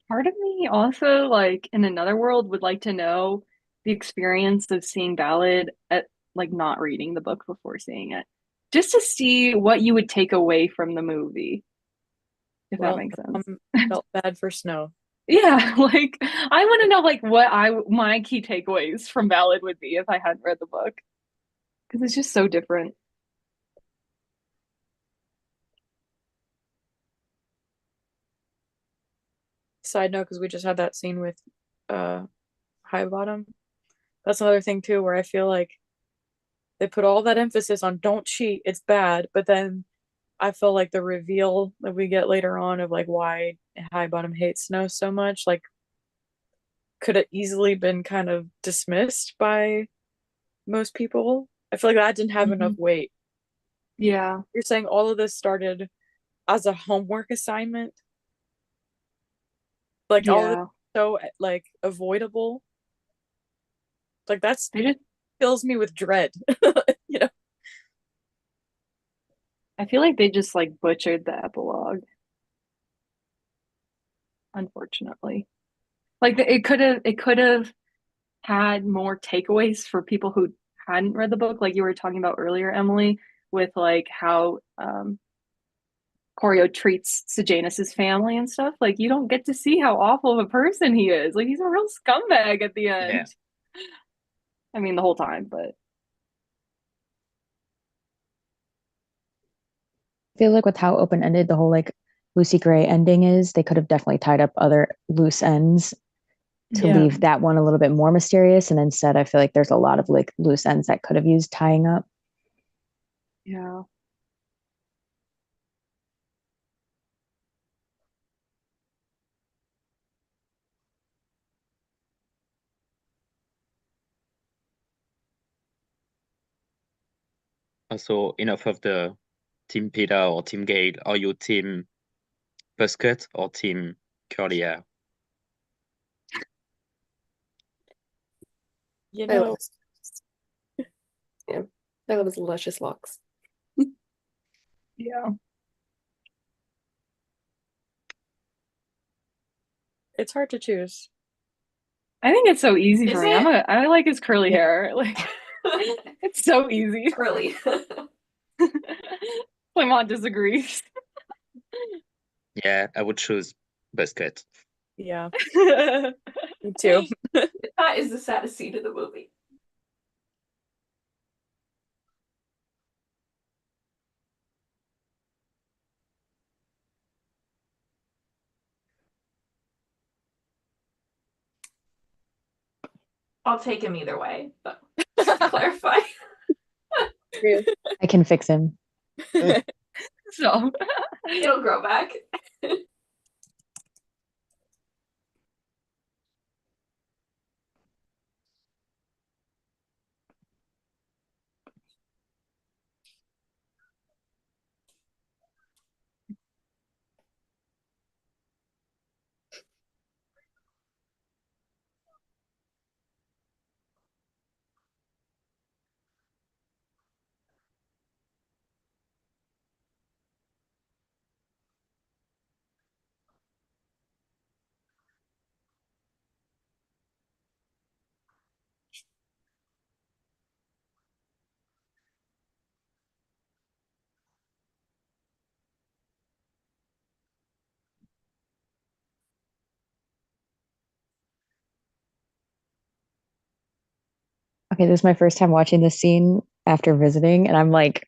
Part of me also, like in another world, would like to know the experience of seeing Ballad at like not reading the book before seeing it, just to see what you would take away from the movie, if that Well, makes sense. felt bad for Snow. Yeah, like I want to know like what my key takeaways from Ballad would be if I hadn't read the book, because it's just so different. Side note, because we just had that scene with High Bottom. That's another thing too, where I feel like they put all that emphasis on don't cheat, it's bad, but then I feel like the reveal that we get later on of like why High Bottom hates Snow so much, like could have easily been kind of dismissed by most people. I feel like that didn't have enough weight. Yeah. You're saying all of this started as a homework assignment? Like all of this Yeah. so like avoidable. Like that's They just fills me with dread. You know? I feel like they just like butchered the epilogue, unfortunately. Like it could have had more takeaways for people who hadn't read the book, like you were talking about earlier, Emily, with like how Corio treats Sejanus's family and stuff. Like you don't get to see how awful of a person he is. Like he's a real scumbag at the Yeah. end. I mean, the whole time, but I feel like with how open-ended the whole like Lucy Gray ending is, they could have definitely tied up other loose ends to Yeah. leave that one a little bit more mysterious. And instead, I feel like there's a lot of like loose ends that could have used tying up. yeah. Also, enough of the Team Peter or Team Gale. Are you Team Buscut or Team Curly Hair? You I love know, his, yeah, I love his luscious locks. Yeah. it's hard to choose. I think it's so easy Is for me. it? I like his curly Yeah. hair. Like it's so easy. Curly. Clement disagrees. Yeah, I would choose Buscut. Yeah, me too. That is the saddest scene of the movie. I'll take him either way, but just to clarify. I can fix him. So It'll grow back. Okay, this is my first time watching this scene after visiting, and I'm like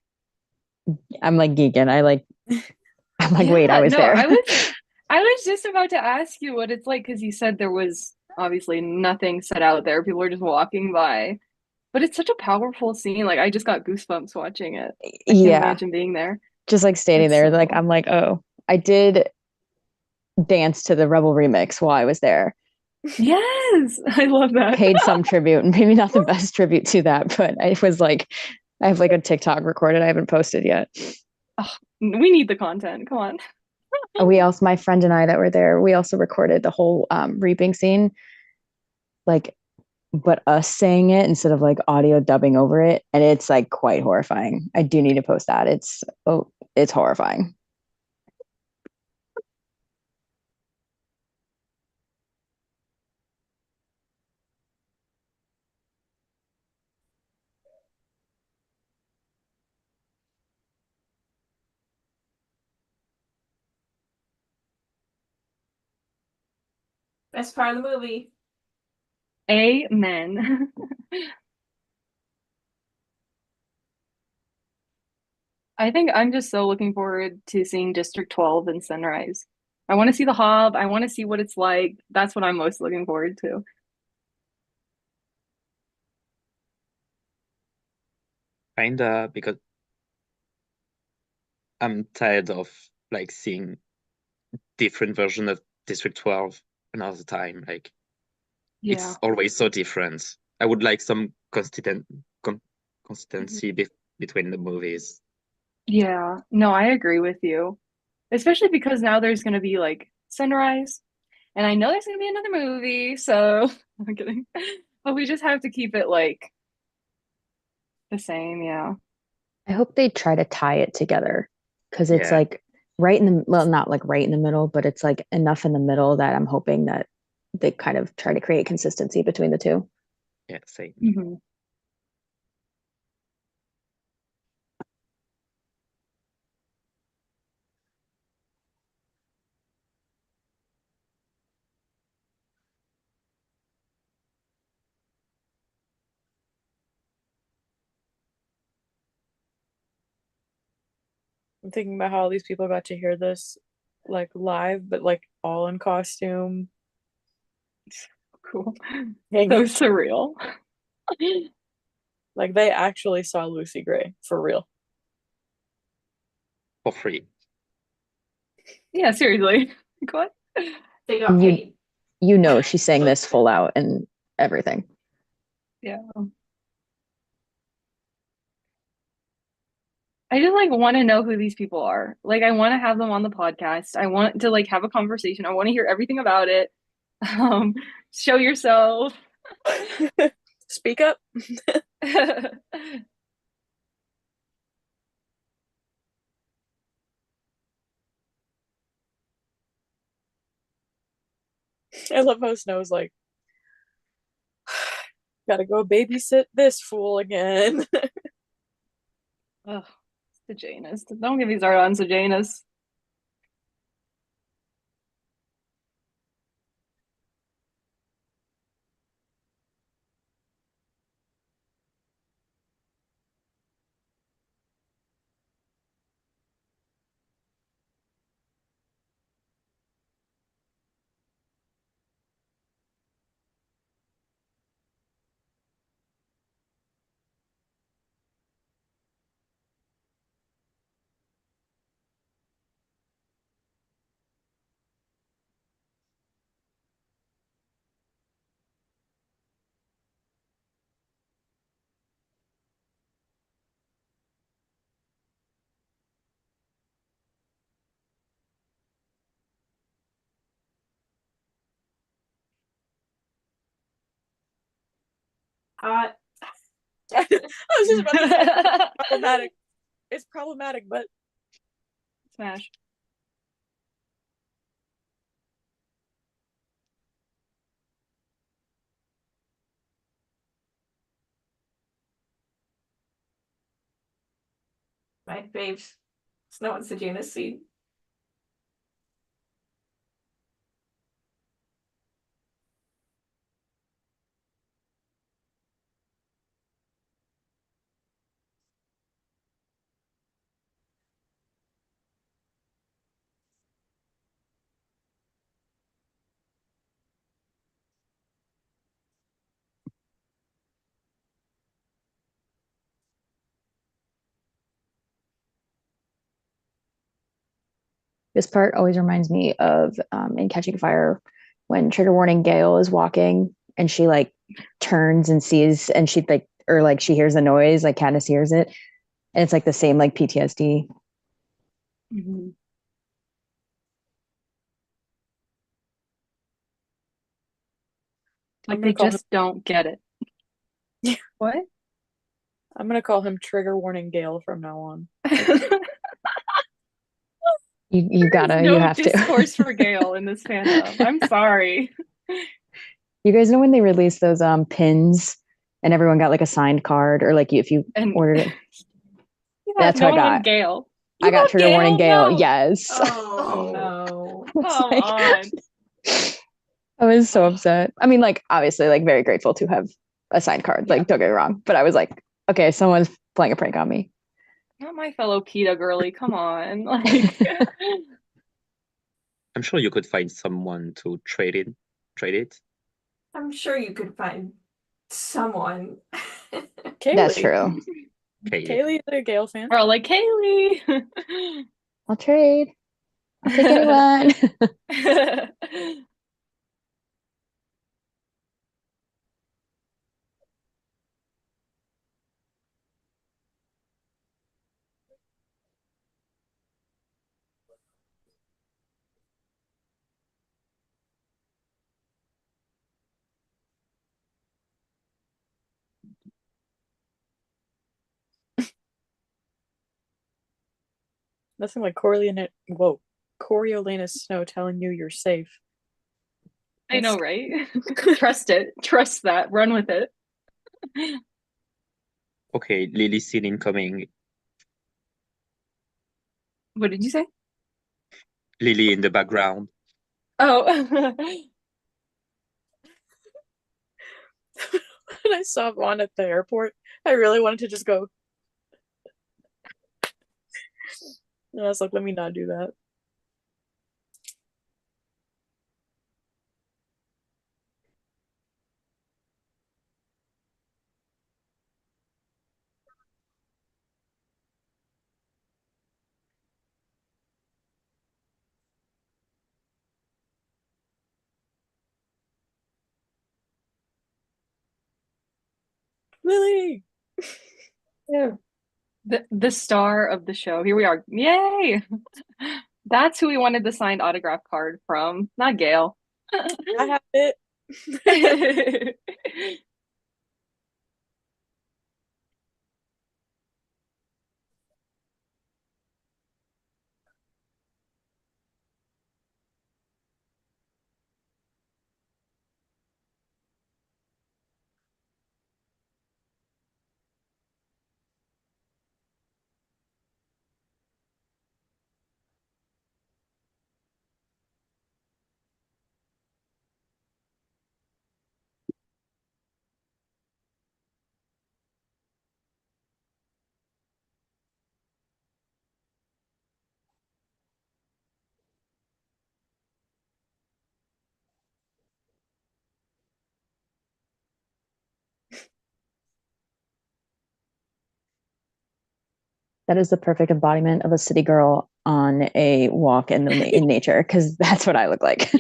geeking. I'm like, wait, I yeah, was no, there. I was just about to ask you what it's like because you said there was obviously nothing set out there. People are just walking by. But it's such a powerful scene. Like I just got goosebumps watching it. I can't Yeah, imagine being there. just like standing It's there, so like cool. I'm like, oh, I did dance to the Rebel remix while I was there. Yes, I love that. Paid some tribute, and maybe not the best tribute to that, but I was like, I have like a TikTok recorded. I haven't posted yet. Oh, we need the content. Come on. We also, my friend and I that were there, we also recorded the whole reaping scene, like, but us saying it instead of like audio dubbing over it, and it's like quite horrifying. I do need to post that. It's horrifying. Best part of the movie. Amen. I think I'm just so looking forward to seeing District 12 and Sunrise. I want to see the Hob. I want to see what it's like. That's what I'm most looking forward to. Kinda, because I'm tired of like seeing different version of District 12 another time. Like Yeah. it's always so different. I would like some Mhm. consistency between the movies. Yeah. No, I agree with you. Especially because now there's going to be like Sunrise, and I know there's going to be another movie, so I'm kidding. But we just have to keep it like the same, yeah. I hope they try to tie it together. because it's Yeah, like right in the, well, not like right in the middle, but it's like enough in the middle that I'm hoping that they kind of try to create consistency between the two. yeah, same. Mhm. I'm thinking about how all these people got to hear this like live, but like all in costume. Cool. Hanging. So surreal. Like they actually saw Lucy Gray for real. For free. Yeah, seriously. Like, what? They got And paid. you know she's saying this full out and everything. Yeah. I just like want to know who these people are. Like I want to have them on the podcast. I want to like have a conversation. I want to hear everything about it. Um, show yourself. Speak up. I love how Snow's like, gotta go babysit this fool again. Ugh, Sejanus. Don't get me started on Sejanus. Uh, I was just about to say problematic. It's problematic, but Smash. my faves. Snow and Sejanus scene. This part always reminds me of in Catching Fire when trigger warning Gale is walking and she like turns and sees and she like or like she hears the noise, like Katniss hears it. And it's like the same like PTSD. Mhm. I'm Like gonna they call just don't get it. Yeah. What? I'm gonna call him Trigger Warning Gale from now on. You There's gotta, you no have to. discourse for Gale in this fandom. I'm sorry. You guys know when they released those pins and everyone got like a signed card or like if you And ordered it? yeah, That's no what I one wanted got. Gale. I You got got trigger warning Gale. No. Yes. Oh, No. It's Come like- on. I was so Ugh. upset. I mean, like obviously, like very grateful to have a signed card. Yeah. Like, don't get me wrong, but I was like, okay, someone's playing a prank on me. Not my fellow PETA girly. Come on. Like I'm sure you could find someone to trade it. I'm sure you could find someone. Kaylee. That's true. Okay. Kaylee is a Gale fan. we're all like Kaylee. I'll trade. I'll take anyone. Nothing like Coriolanus Snow telling you you're safe. I know, right? Trust it. Trust that. Run with it. Okay, Lily seen incoming. What did you say? Lily in the background. Oh. When I saw Vaughn at the airport, I really wanted to just go. And I was like, let me not do that. Lily! Yeah. The star of the show. Here we are. Yay! That's who we wanted the signed autograph card from, not Gail. I have it. That is the perfect embodiment of a city girl on a walk in nature, because that's what I look like.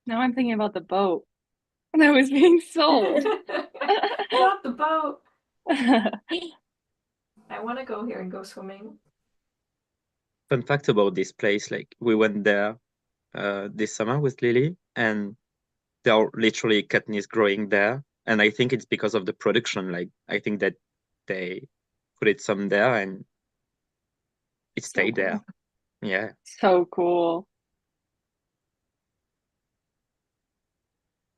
Now I'm thinking about the boat that was being sold. Not the boat. I want to go here and go swimming. Fun fact about this place, like we went there this summer with Lily, and there are literally Katniss growing there. And I think it's because of the production. Like I think that they put it some there and it So stayed cool. there. Yeah. So cool.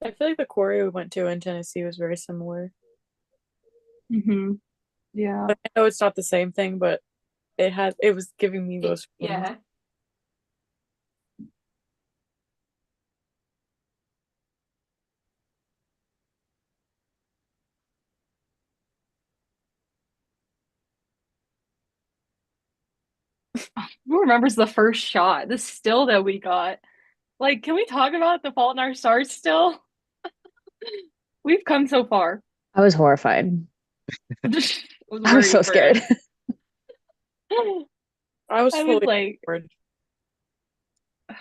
I feel like the quarry we went to in Tennessee was very similar. Hmm. Yeah. I know it's not the same thing, but it was giving me those feelings. Yeah. Who remembers the first shot? The still that we got. Like, can we talk about The Fault in Our Stars still? We've come so far. I was horrified. I was I was so worried for scared. it. I was I was fully like, bored.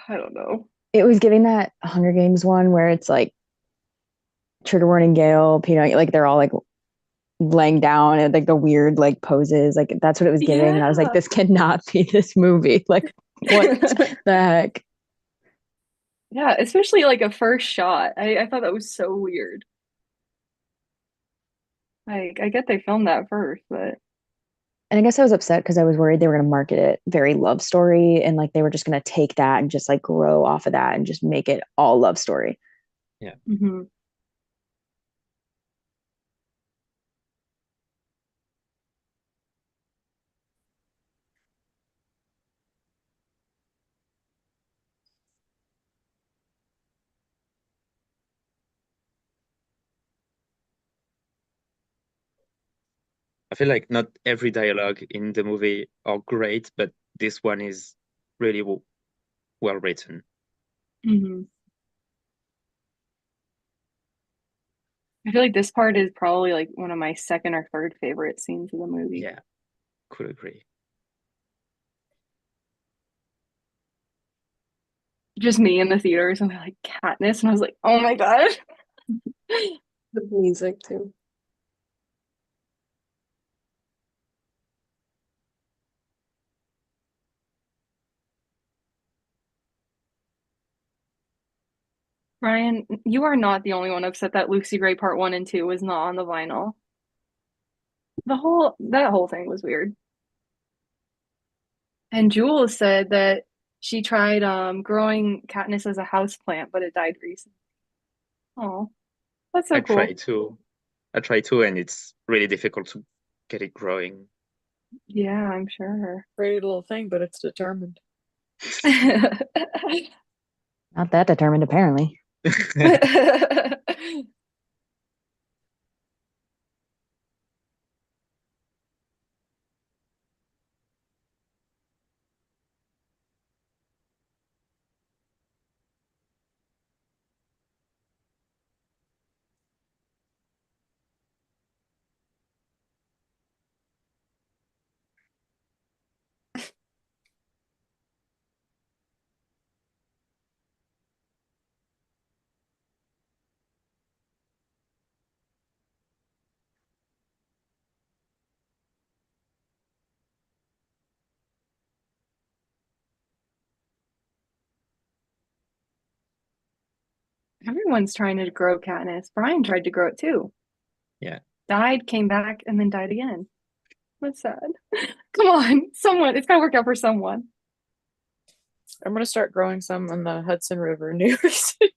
I don't know. It was giving that Hunger Games one where it's like Trigger Warning, Gale, Peanut, like they're all like laying down and like the weird like poses. Like that's what it was giving. And I was like, Yeah. this cannot be this movie. Like, what the heck? Yeah, especially like a first shot. I thought that was so weird. Like, I get they filmed that first, but And I guess I was upset because I was worried they were going to market it very love story and like they were just going to take that and just like grow off of that and just make it all love story. Yeah. mhm. I feel like not every dialogue in the movie are great, but this one is really well written. Mhm. I feel like this part is probably like one of my second or third favorite scenes of the movie. Yeah, could agree. Just me in the theaters and they're like Katniss, and I was like, oh my God. The music too. Ryan, you are not the only one upset that Lucy Gray Part 1 and 2 was not on the vinyl. That whole thing was weird. And Jules said that she tried growing Katniss as a house plant, but it died recently. Oh, that's so I cool. try to, I try to, and it's really difficult to get it growing. Yeah, I'm sure. Pretty little thing, but it's determined. Not that determined, apparently. Everyone's trying to grow Katniss. Brian tried to grow it too. Yeah. Died, came back, and then died again. That's sad. Come on, someone. It's gotta work out for someone. I'm gonna start growing some on the Hudson River in New York City.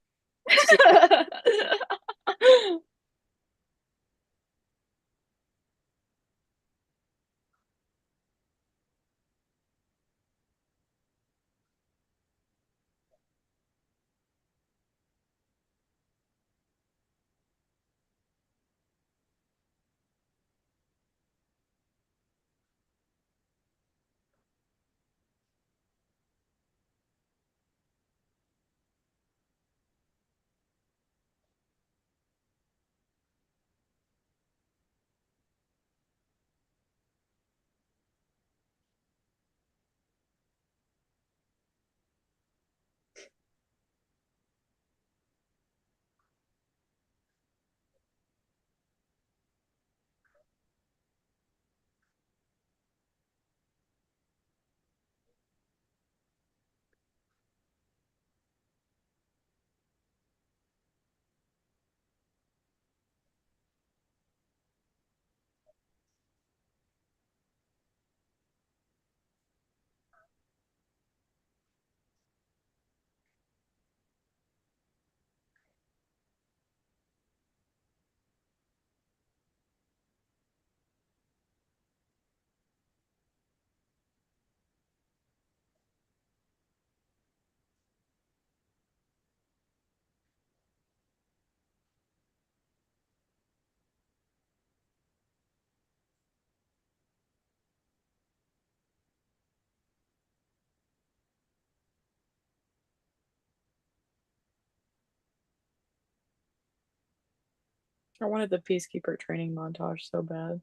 I wanted the Peacekeeper training montage so bad.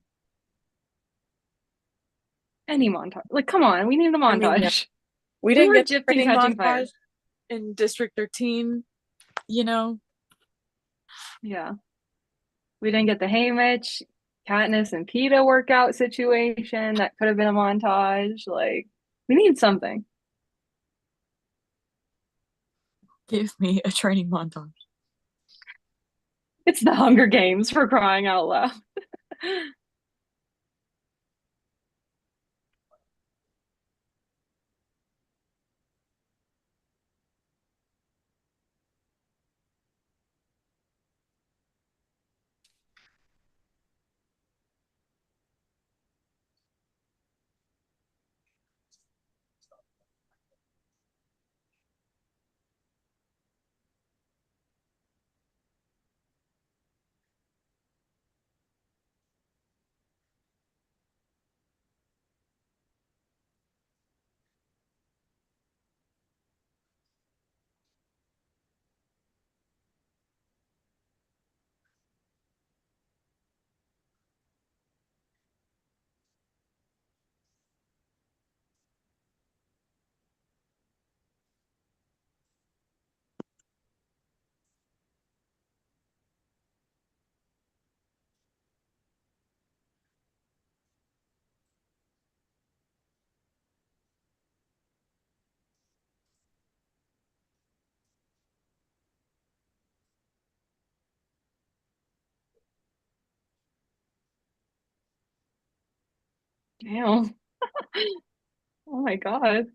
Any montage. Like, come on, we need the I mean, yeah. montage. We We didn't were get the gypsy training catching montage fire. in District 13, you know. Yeah. We didn't get the Haymitch, Katniss, and Peeta workout situation. That could have been a montage. Like, we need something. Give me a training montage. It's the Hunger Games, for crying out loud. Damn. Oh my God.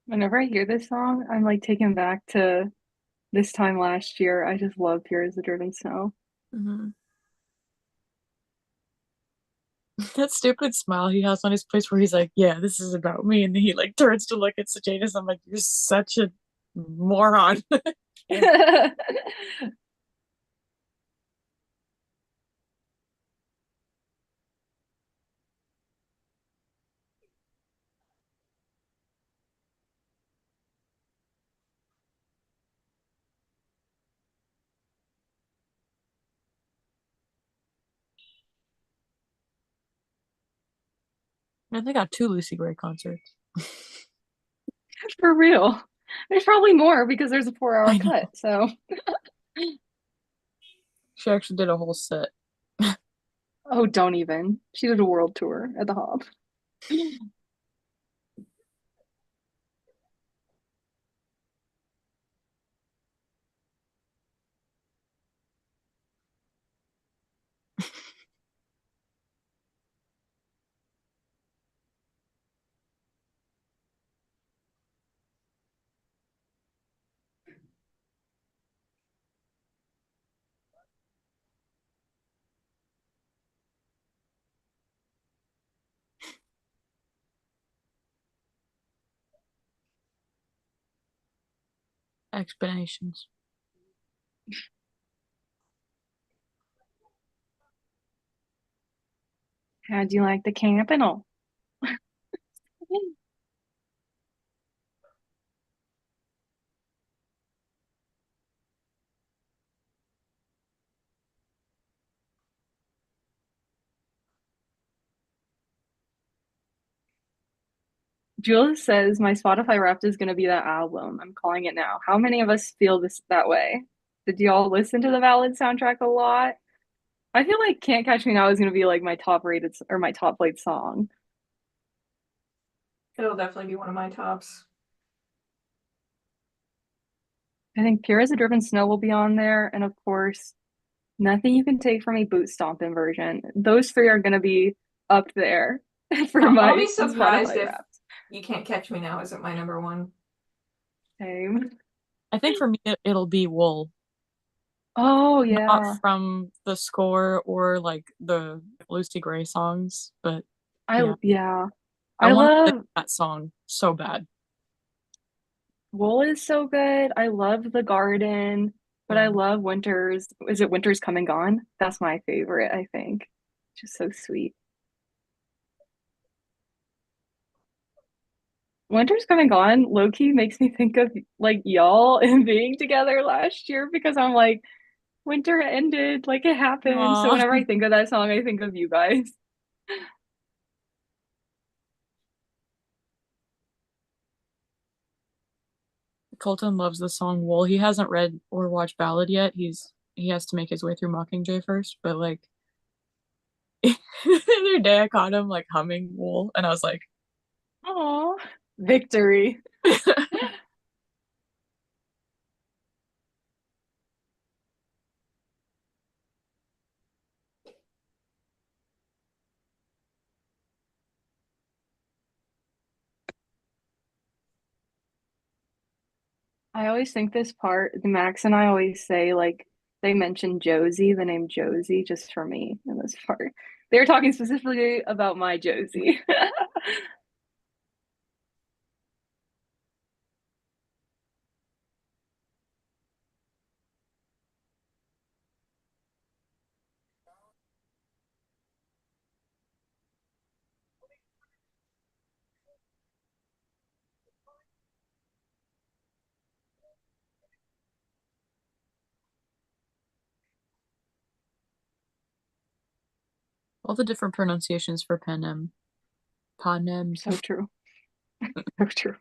Whenever I hear this song, I'm like taken back to this time last year. I just love Pure as the Driven Snow. Mhm. That stupid smile he has on his face where he's like, yeah, this is about me. And then he like turns to look at Sejanus. I'm like, you're such a moron. Yeah. And they got two Lucy Gray concerts. For real. There's probably more because there's a 4 hour I know. cut. So, She actually did a whole set. oh, don't even. She did a world tour at the Hop. Explanations. How'd you like the camp and all? Jules says my Spotify Wrapped is going to be that album. I'm calling it now. How many of us feel this that way? Did y'all listen to the Ballad soundtrack a lot? I feel like Can't Catch Me Now is going to be like my top rated or my top played song. It'll definitely be one of my tops. I think Pure as a Driven Snow will be on there. And of course, Nothing You Can Take From Me Boot Stompin' version. Those three are going to be up there for I'll be my surprised Spotify if Wrapped. You Can't Catch Me Now isn't my number one. Same. I think for me, it'll be Wool. Oh, Not yeah. from the score or like the Lucy Gray songs, but yeah. Yeah. I I want to sing love that song so bad. Wool is so good. I love The Garden, but I Yeah. love Winters. Is it Winters Come and Gone? That's my favorite, I think. Just so sweet. Winter's Come and Gone low-key makes me think of like y'all and being together last year because I'm like, winter ended, like it happened. So Aw. whenever I think of that song, I think of you guys. Colton loves the song Wool. He hasn't read or watched Ballad yet. He has to make his way through Mockingjay first, but like the other day I caught him like humming Wool and I was like, Oh, victory. I always think this part, Max and I always say like they mentioned Josie, the name Josie, just for me in this part. They were talking specifically about my Josie. all the different pronunciations for Panem. Panem. So true. So true.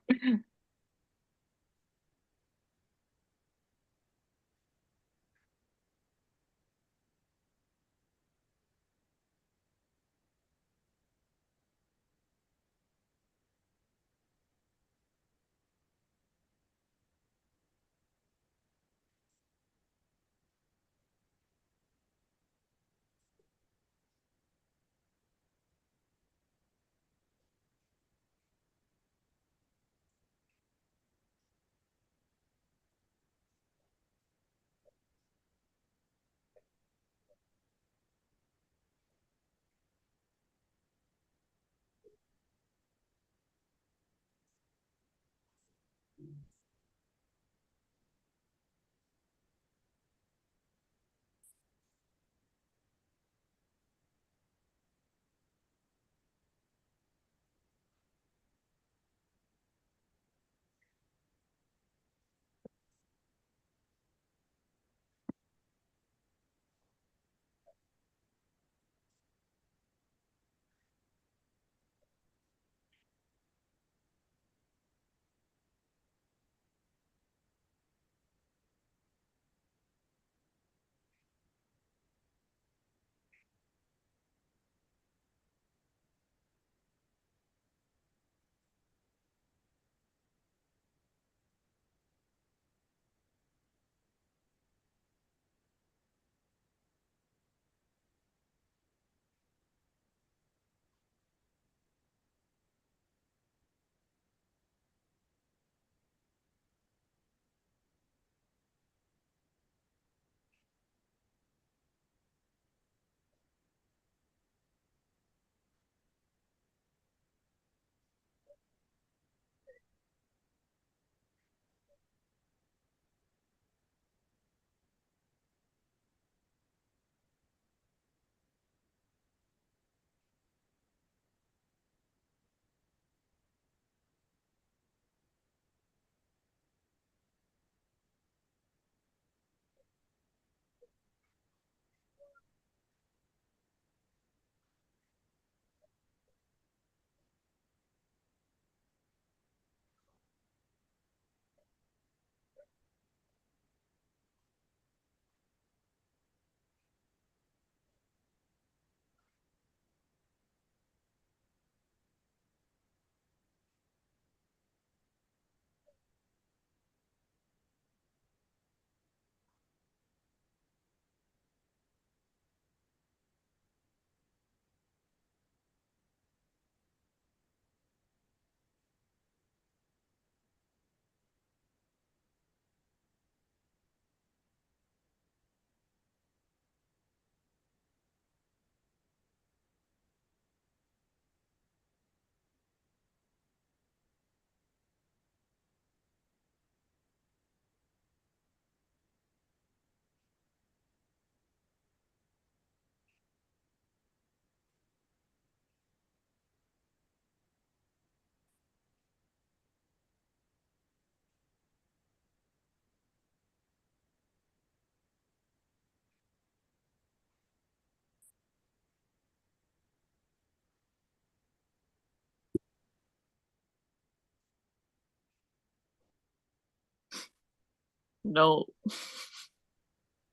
No.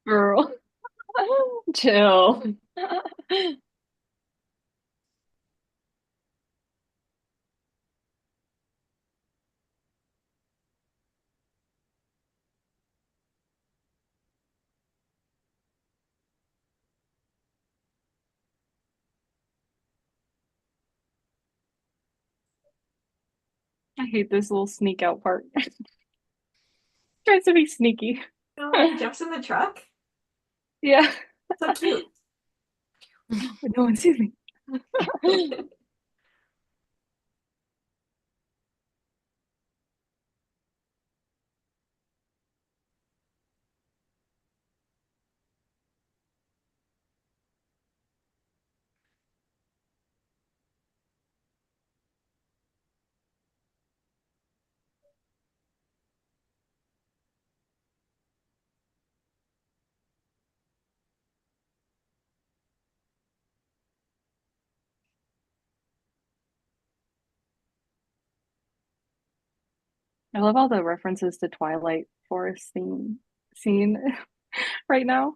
Girl. Chill. I hate this little sneak out part. Tries to be sneaky. Oh, he jumps in the truck. Yeah, So cute. but no one sees me. I love all the references to Twilight Forest scene right now.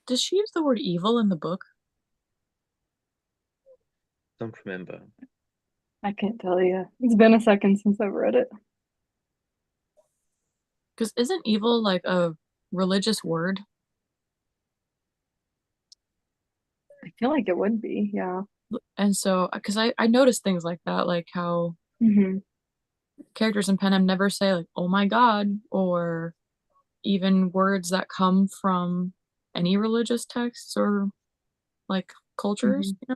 Does she use the word evil in the book? Don't remember. I can't tell you. It's been a second since I've read it. Because isn't evil like a religious word? I feel like it would be, yeah. And so, because I noticed things like that, like how Hmm. characters in Pen never say like, oh my God, or even words that come from any religious texts or like cultures, Hmm.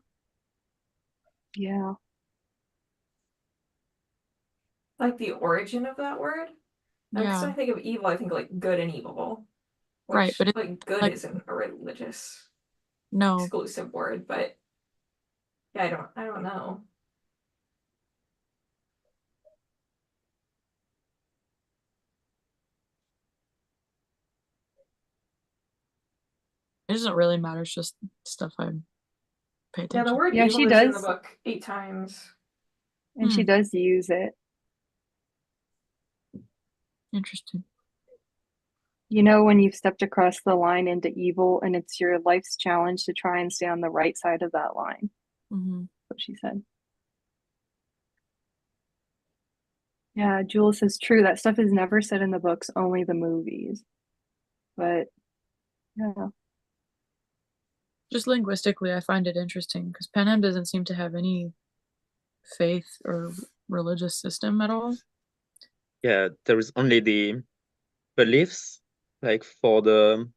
Yeah. Like the origin of that word. Next Yeah, time I think of evil, I think like good and evil, right. which But it's like good like, isn't a religious no, exclusive word, but yeah, I don't know. it doesn't really matter. It's just stuff I pay Yeah, the attention. word Yeah, evil she is in the does, book 8 times. and she Hmm, does use it. interesting. You know, when you've stepped across the line into evil and it's your life's challenge to try and stay on the right side of that line. Hmm. That's what she said. Yeah, Jules says true. That stuff is never said in the books, only the movies. But yeah. Just linguistically, I find it interesting because Panem doesn't seem to have any faith or religious system at all. Yeah, there is only the beliefs, like for the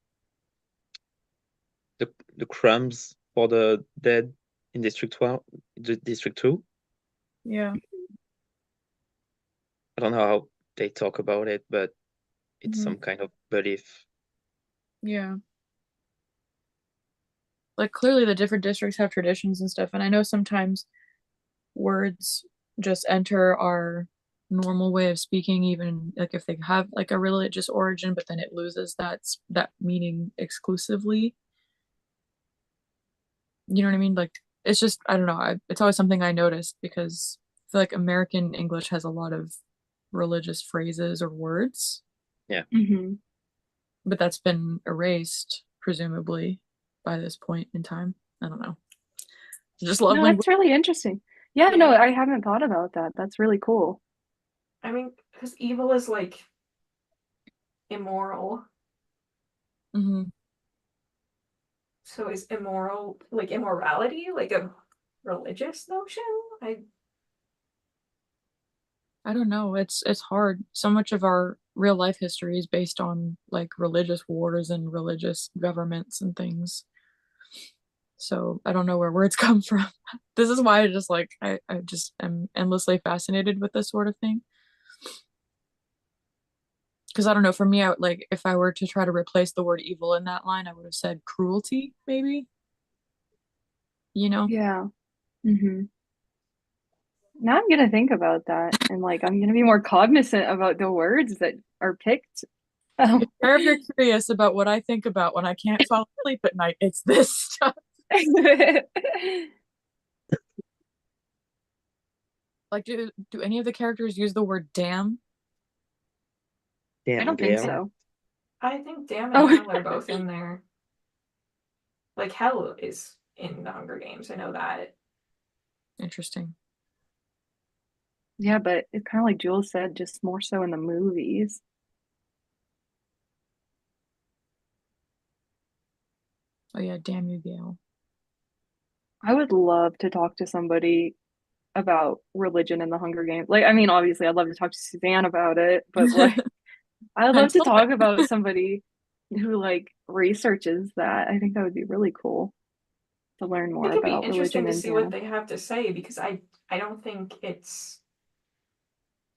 crumbs for the dead in District 12, District 2. Yeah. I don't know how they talk about it, but it's Hmm. some kind of belief. Yeah. Like clearly the different districts have traditions and stuff, and I know sometimes words just enter our normal way of speaking, even like if they have like a religious origin, but then it loses that meaning exclusively. You know what I mean? Like it's just I don't know. It's always something I noticed because I feel like American English has a lot of religious phrases or words, Yeah. Hmm. but that's been erased presumably by this point in time. I don't know. Just love No, language. that's really interesting. Yeah, no, Yeah. I haven't thought about that. That's really cool. I mean, because evil is like immoral. Hmm. So is immoral like immorality like a religious notion? I don't know. It's hard. So much of our real life history is based on like religious wars and religious governments and things. So I don't know where words come from. This is why I just like I just am endlessly fascinated with this sort of thing. Because I don't know, for me, like if I were to try to replace the word evil in that line, I would have said cruelty, maybe. You know? Yeah. Mm-hmm. Now I'm gonna think about that and like I'm gonna be more cognizant about the words that are picked. If you're curious about what I think about when I can't fall asleep at night, it's this stuff. Like, do any of the characters use the word damn? I don't think Damn. so. I think damn Oh. and hell are both in there. Like hell is in the Hunger Games. I know that. Interesting. Yeah, but it's kind of like Jules said, just more so in the movies. Oh yeah, damn you, Gail. I would love to talk to somebody about religion in the Hunger Games. Like, I mean, obviously, I'd love to talk to Suzanne about it, but like, I'd love to Until talk about somebody who like researches that. I think that would be really cool to learn I more think it'd be about interesting religion to in see what Pan. they have to say because I don't think it's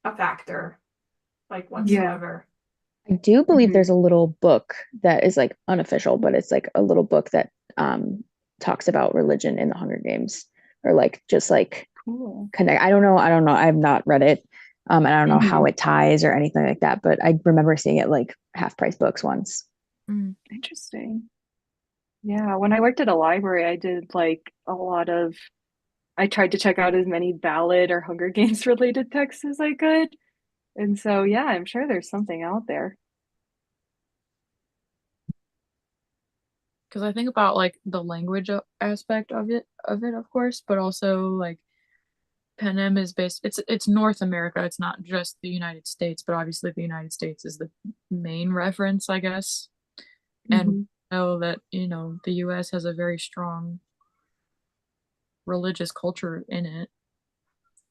a factor, like Yeah. whatsoever. I do believe Hmm. there's a little book that is like unofficial, but it's like a little book that talks about religion in the Hunger Games, or like just like Cool. connect. I don't know. I've not read it. And I don't know how Hmm. it ties or anything like that, but I remember seeing it like half price books once. Interesting. Yeah, when I worked at a library, I did like a lot of, I tried to check out as many ballad or Hunger Games related texts as I could. And so, yeah, I'm sure there's something out there. because I think about like the language aspect of it, of course, but also like Panem is based. It's North America. It's not just the United States, but obviously the United States is the main reference, I guess. And Hmm. know that the U.S. has a very strong religious culture in it.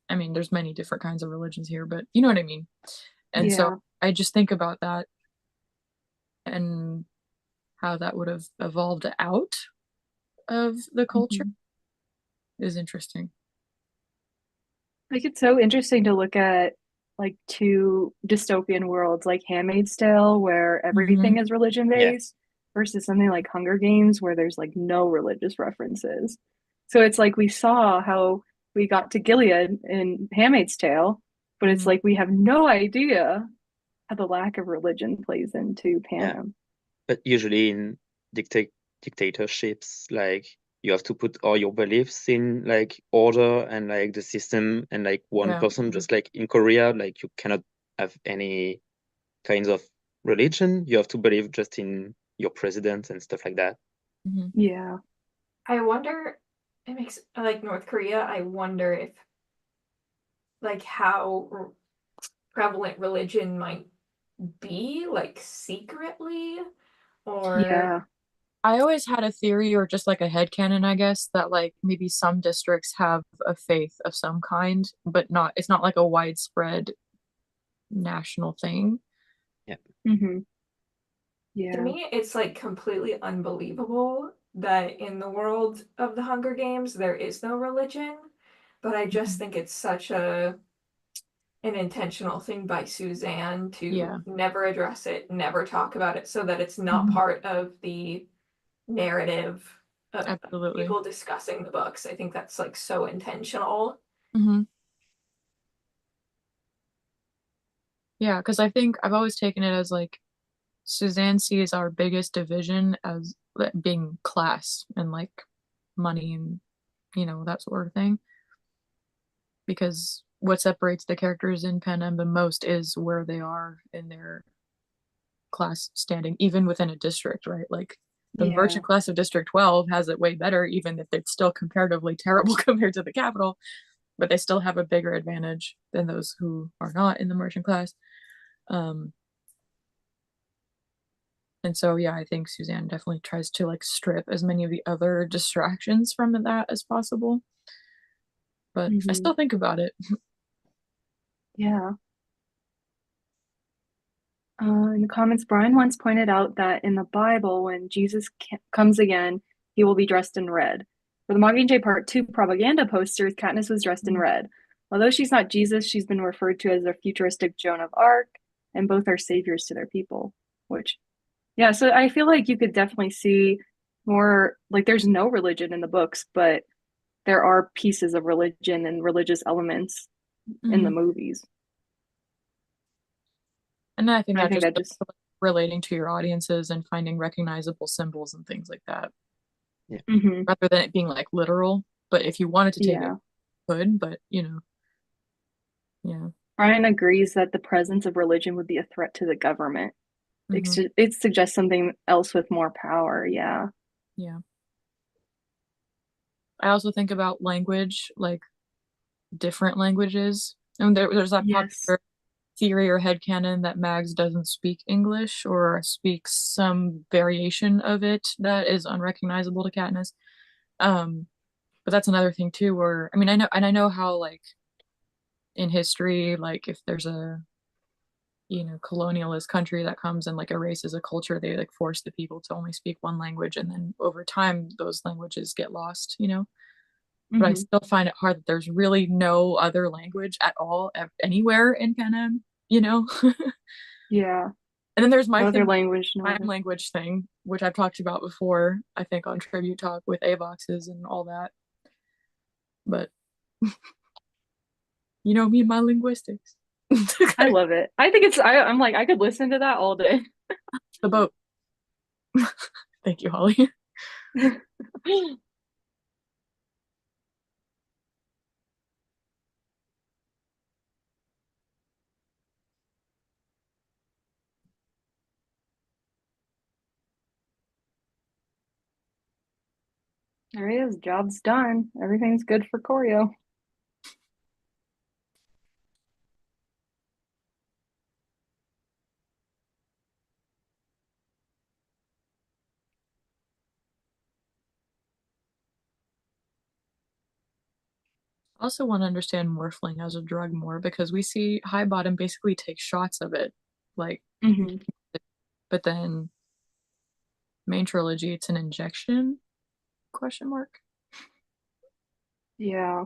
I mean, there's many different kinds of religions here, but you know what I mean. And so Yeah. I just think about that and how that would have evolved out of the culture Hmm. is interesting. Like it's so interesting to look at like two dystopian worlds like Handmaid's Tale, where Mm-hmm. everything is religion Yeah. based, versus something like Hunger Games, where there's like no religious references. So it's like we saw how we got to Gilead in Handmaid's Tale, but it's Mm-hmm. like we have no idea how the lack of religion plays into Yeah. Panem. But usually in dictatorships, like you have to put all your beliefs in like order and like the system, and like one Yeah. person, just like in Korea, like you cannot have any kinds of religion. You have to believe just in your president and stuff like that. Mm-hmm. Yeah. I wonder, it makes like North Korea, I wonder if like how prevalent religion might be, like secretly, or Yeah. I always had a theory or just like a headcanon, I guess, that like maybe some districts have a faith of some kind, but it's not like a widespread national thing. Yeah. Hmm. to Yeah. me, it's like completely unbelievable that in the world of the Hunger Games there is no religion. But I just think it's such an intentional thing by Suzanne Yeah, to never address it, never talk about it, so that it's not Mhm. part of the narrative of absolutely. people discussing the books. I think that's like so intentional. Mm-hmm. Yeah, because I think I've always taken it as like Suzanne sees our biggest division as being class and like money and that sort of thing. Because what separates the characters in Pen the most is where they are in their class standing, even within a district, right? Like the Yeah. merchant class of District 12 has it way better, even if it's still comparatively terrible compared to the capital, but they still have a bigger advantage than those who are not in the merchant class. Um, and so, yeah, I think Suzanne definitely tries to like strip as many of the other distractions from that as possible. But I Hmm. still think about it. Yeah. In the comments, Brian once pointed out that in the Bible, when Jesus comes again, he will be dressed in red. For the Mockingjay Part 2 propaganda posters, Katniss was dressed in red. Although she's not Jesus, she's been referred to as a futuristic Joan of Arc, and both are saviors to their people. Which, yeah, so I feel like you could definitely see more, like there's no religion in the books, but there are pieces of religion and religious elements in the Mhm. movies. And I think I that think just that goes just, to, like, relating to your audiences and finding recognizable symbols and things like that, hmm rather than it being like literal. But if you wanted to take it, yeah. you could, but yeah. Brian agrees that the presence of religion would be a threat to the government. hmm It suggests something else with more power. Yeah. Yeah. I also think about language, like different languages. And there's that Yes. popular theory or headcanon that Mags doesn't speak English or speaks some variation of it that is unrecognizable to Katniss. But that's another thing too, where I mean I know how like in history, like if there's a colonialist country that comes and like erases a culture, they like force the people to only speak one language, and then over time those languages get lost. But I hmm still find it hard that there's really no other language at all anywhere in Panem. Yeah. And then there's my No other thing, language, no sign other. language thing, which I've talked about before, I think on Tribute Talk with Avoxes and all that. But you know me and my linguistics. I love it. I think I'm like, I could listen to that all day. The boat. Thank you, Holly. There he is. Job's done. Everything's good for choreo. I also want to understand morphling as a drug more because we see High Bottom basically take shots of it, like, hmm but then main trilogy, it's an injection? Question mark. Yeah.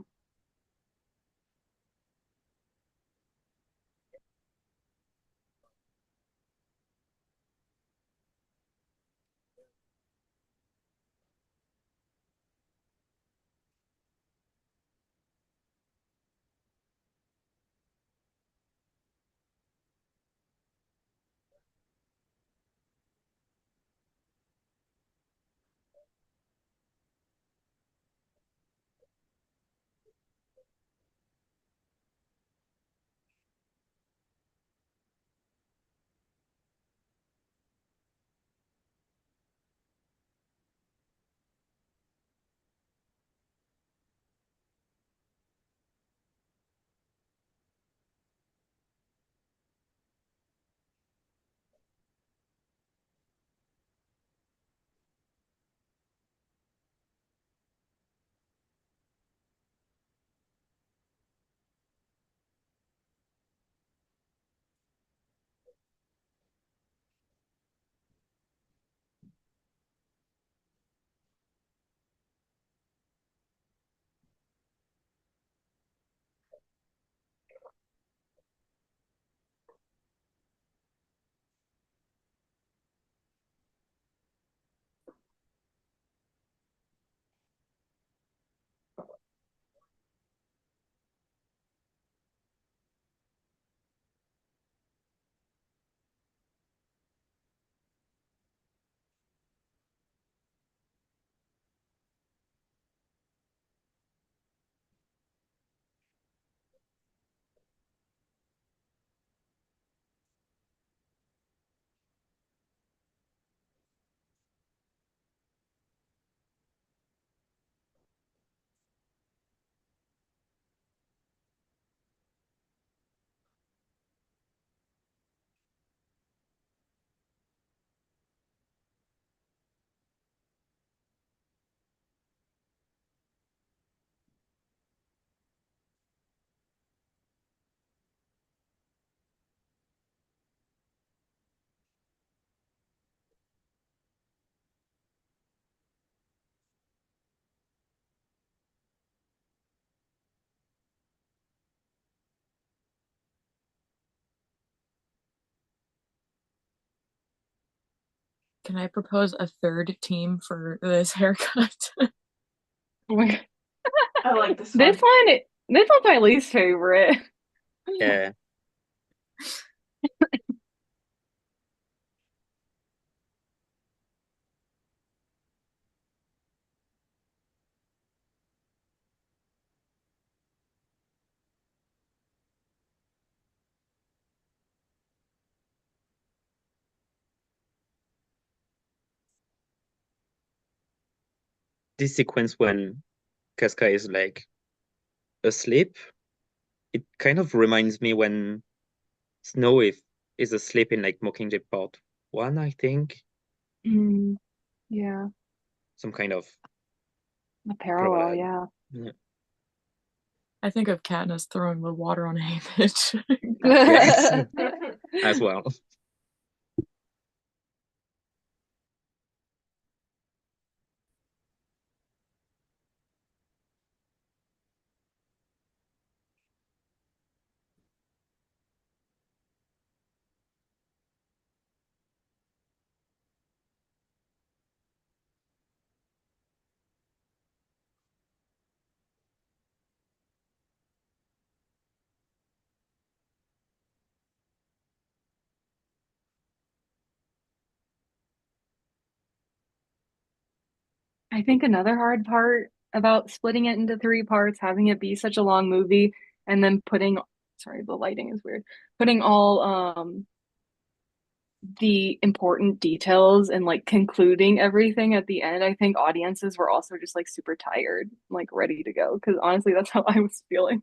Can I propose a third team for this haircut? Oh my God. I like this This one's my least favorite. Yeah. This sequence when Casca is like asleep, it kind of reminds me when Snow is asleep in like Mockingjay Part 1, I think. Yeah, Some kind of the parallel, parallel. yeah. I think of Katniss throwing the water on Haymitch. Yes, as well. I think another hard part about splitting it into three parts, having it be such a long movie, and then sorry, the lighting is weird, putting all the important details and like concluding everything at the end. I think audiences were also just like super tired, like ready to go. Because honestly, that's how I was feeling.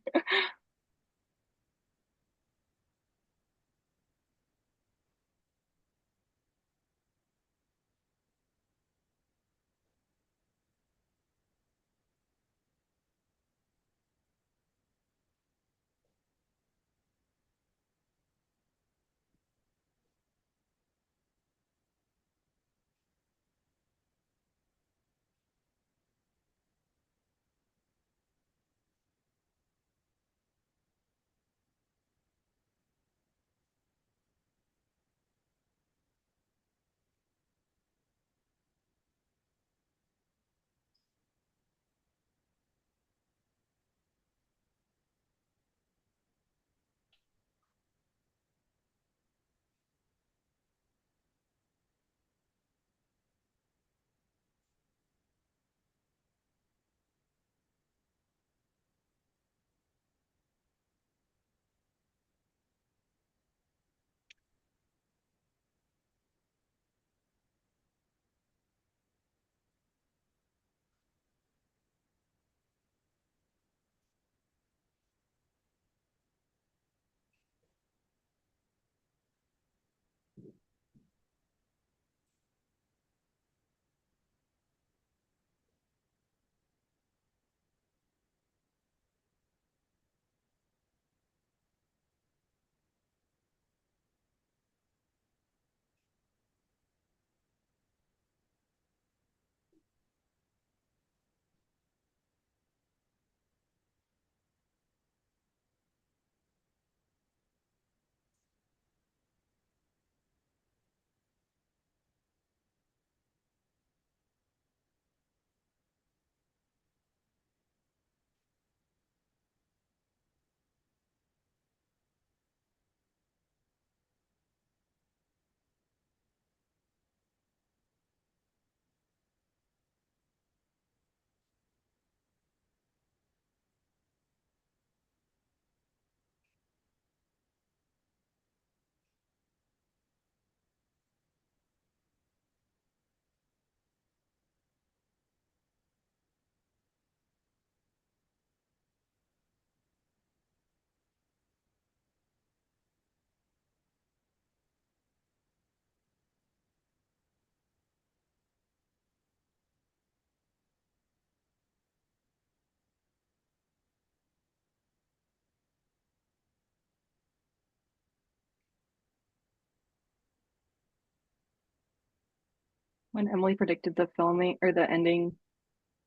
When Emily predicted the filming or the ending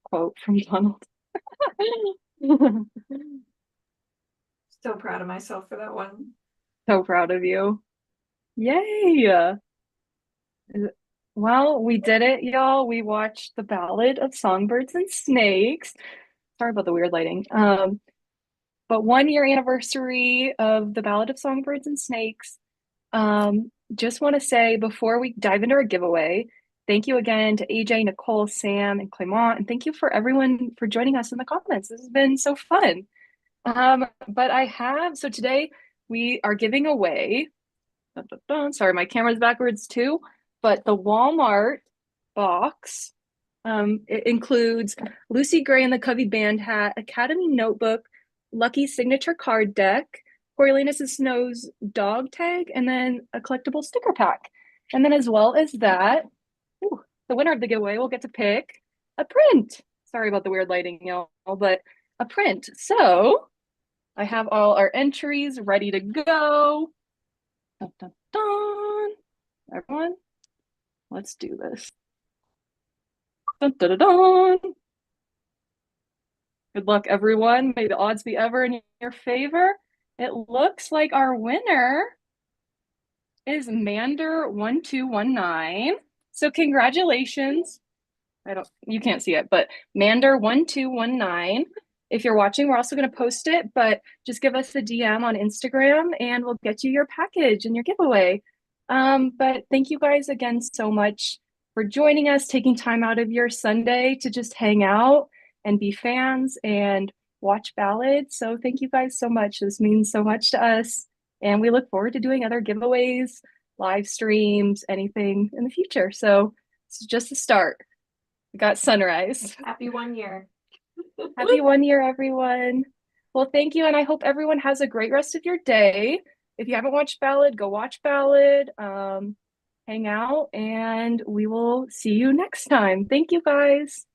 quote from Donald. So proud of myself for that one. So proud of you. Yay! Well, we did it, y'all. We watched The Ballad of Songbirds and Snakes. Sorry about the weird lighting. But 1 year anniversary of The Ballad of Songbirds and Snakes. Just want to say before we dive into our giveaway, thank you again to AJ, Nicole, Sam, and Clement, and thank you for everyone for joining us in the comments. This has been so fun. So today we are giving away, sorry, my camera's backwards too, but the Walmart box. It includes Lucy Gray and the Covey Band hat, Academy notebook, Lucky signature card deck, Coriolanus and Snow's dog tag, and then a collectible sticker pack. And then as well as that, the winner of the giveaway will get to pick a print. Sorry about the weird lighting, y'all, but a print. So I have all our entries ready to go. Dun, dun, dun. Everyone, let's do this. Dun, dun, dun, dun. Good luck, everyone. May the odds be ever in your favor. It looks like our winner is Mander1219. So congratulations. You can't see it, but Mander1219. If you're watching, we're also going to post it, but just give us a DM on Instagram and we'll get you your package and your giveaway. But thank you guys again so much for joining us, taking time out of your Sunday to just hang out and be fans and watch ballads. So thank you guys so much. This means so much to us. And we look forward to doing other giveaways, live streams, anything in the future. So it's just the start. We got sunrise. Happy 1 year. Happy 1 year, everyone. Well, thank you. And I hope everyone has a great rest of your day. If you haven't watched Ballad, go watch Ballad. Hang out, and we will see you next time. Thank you, guys.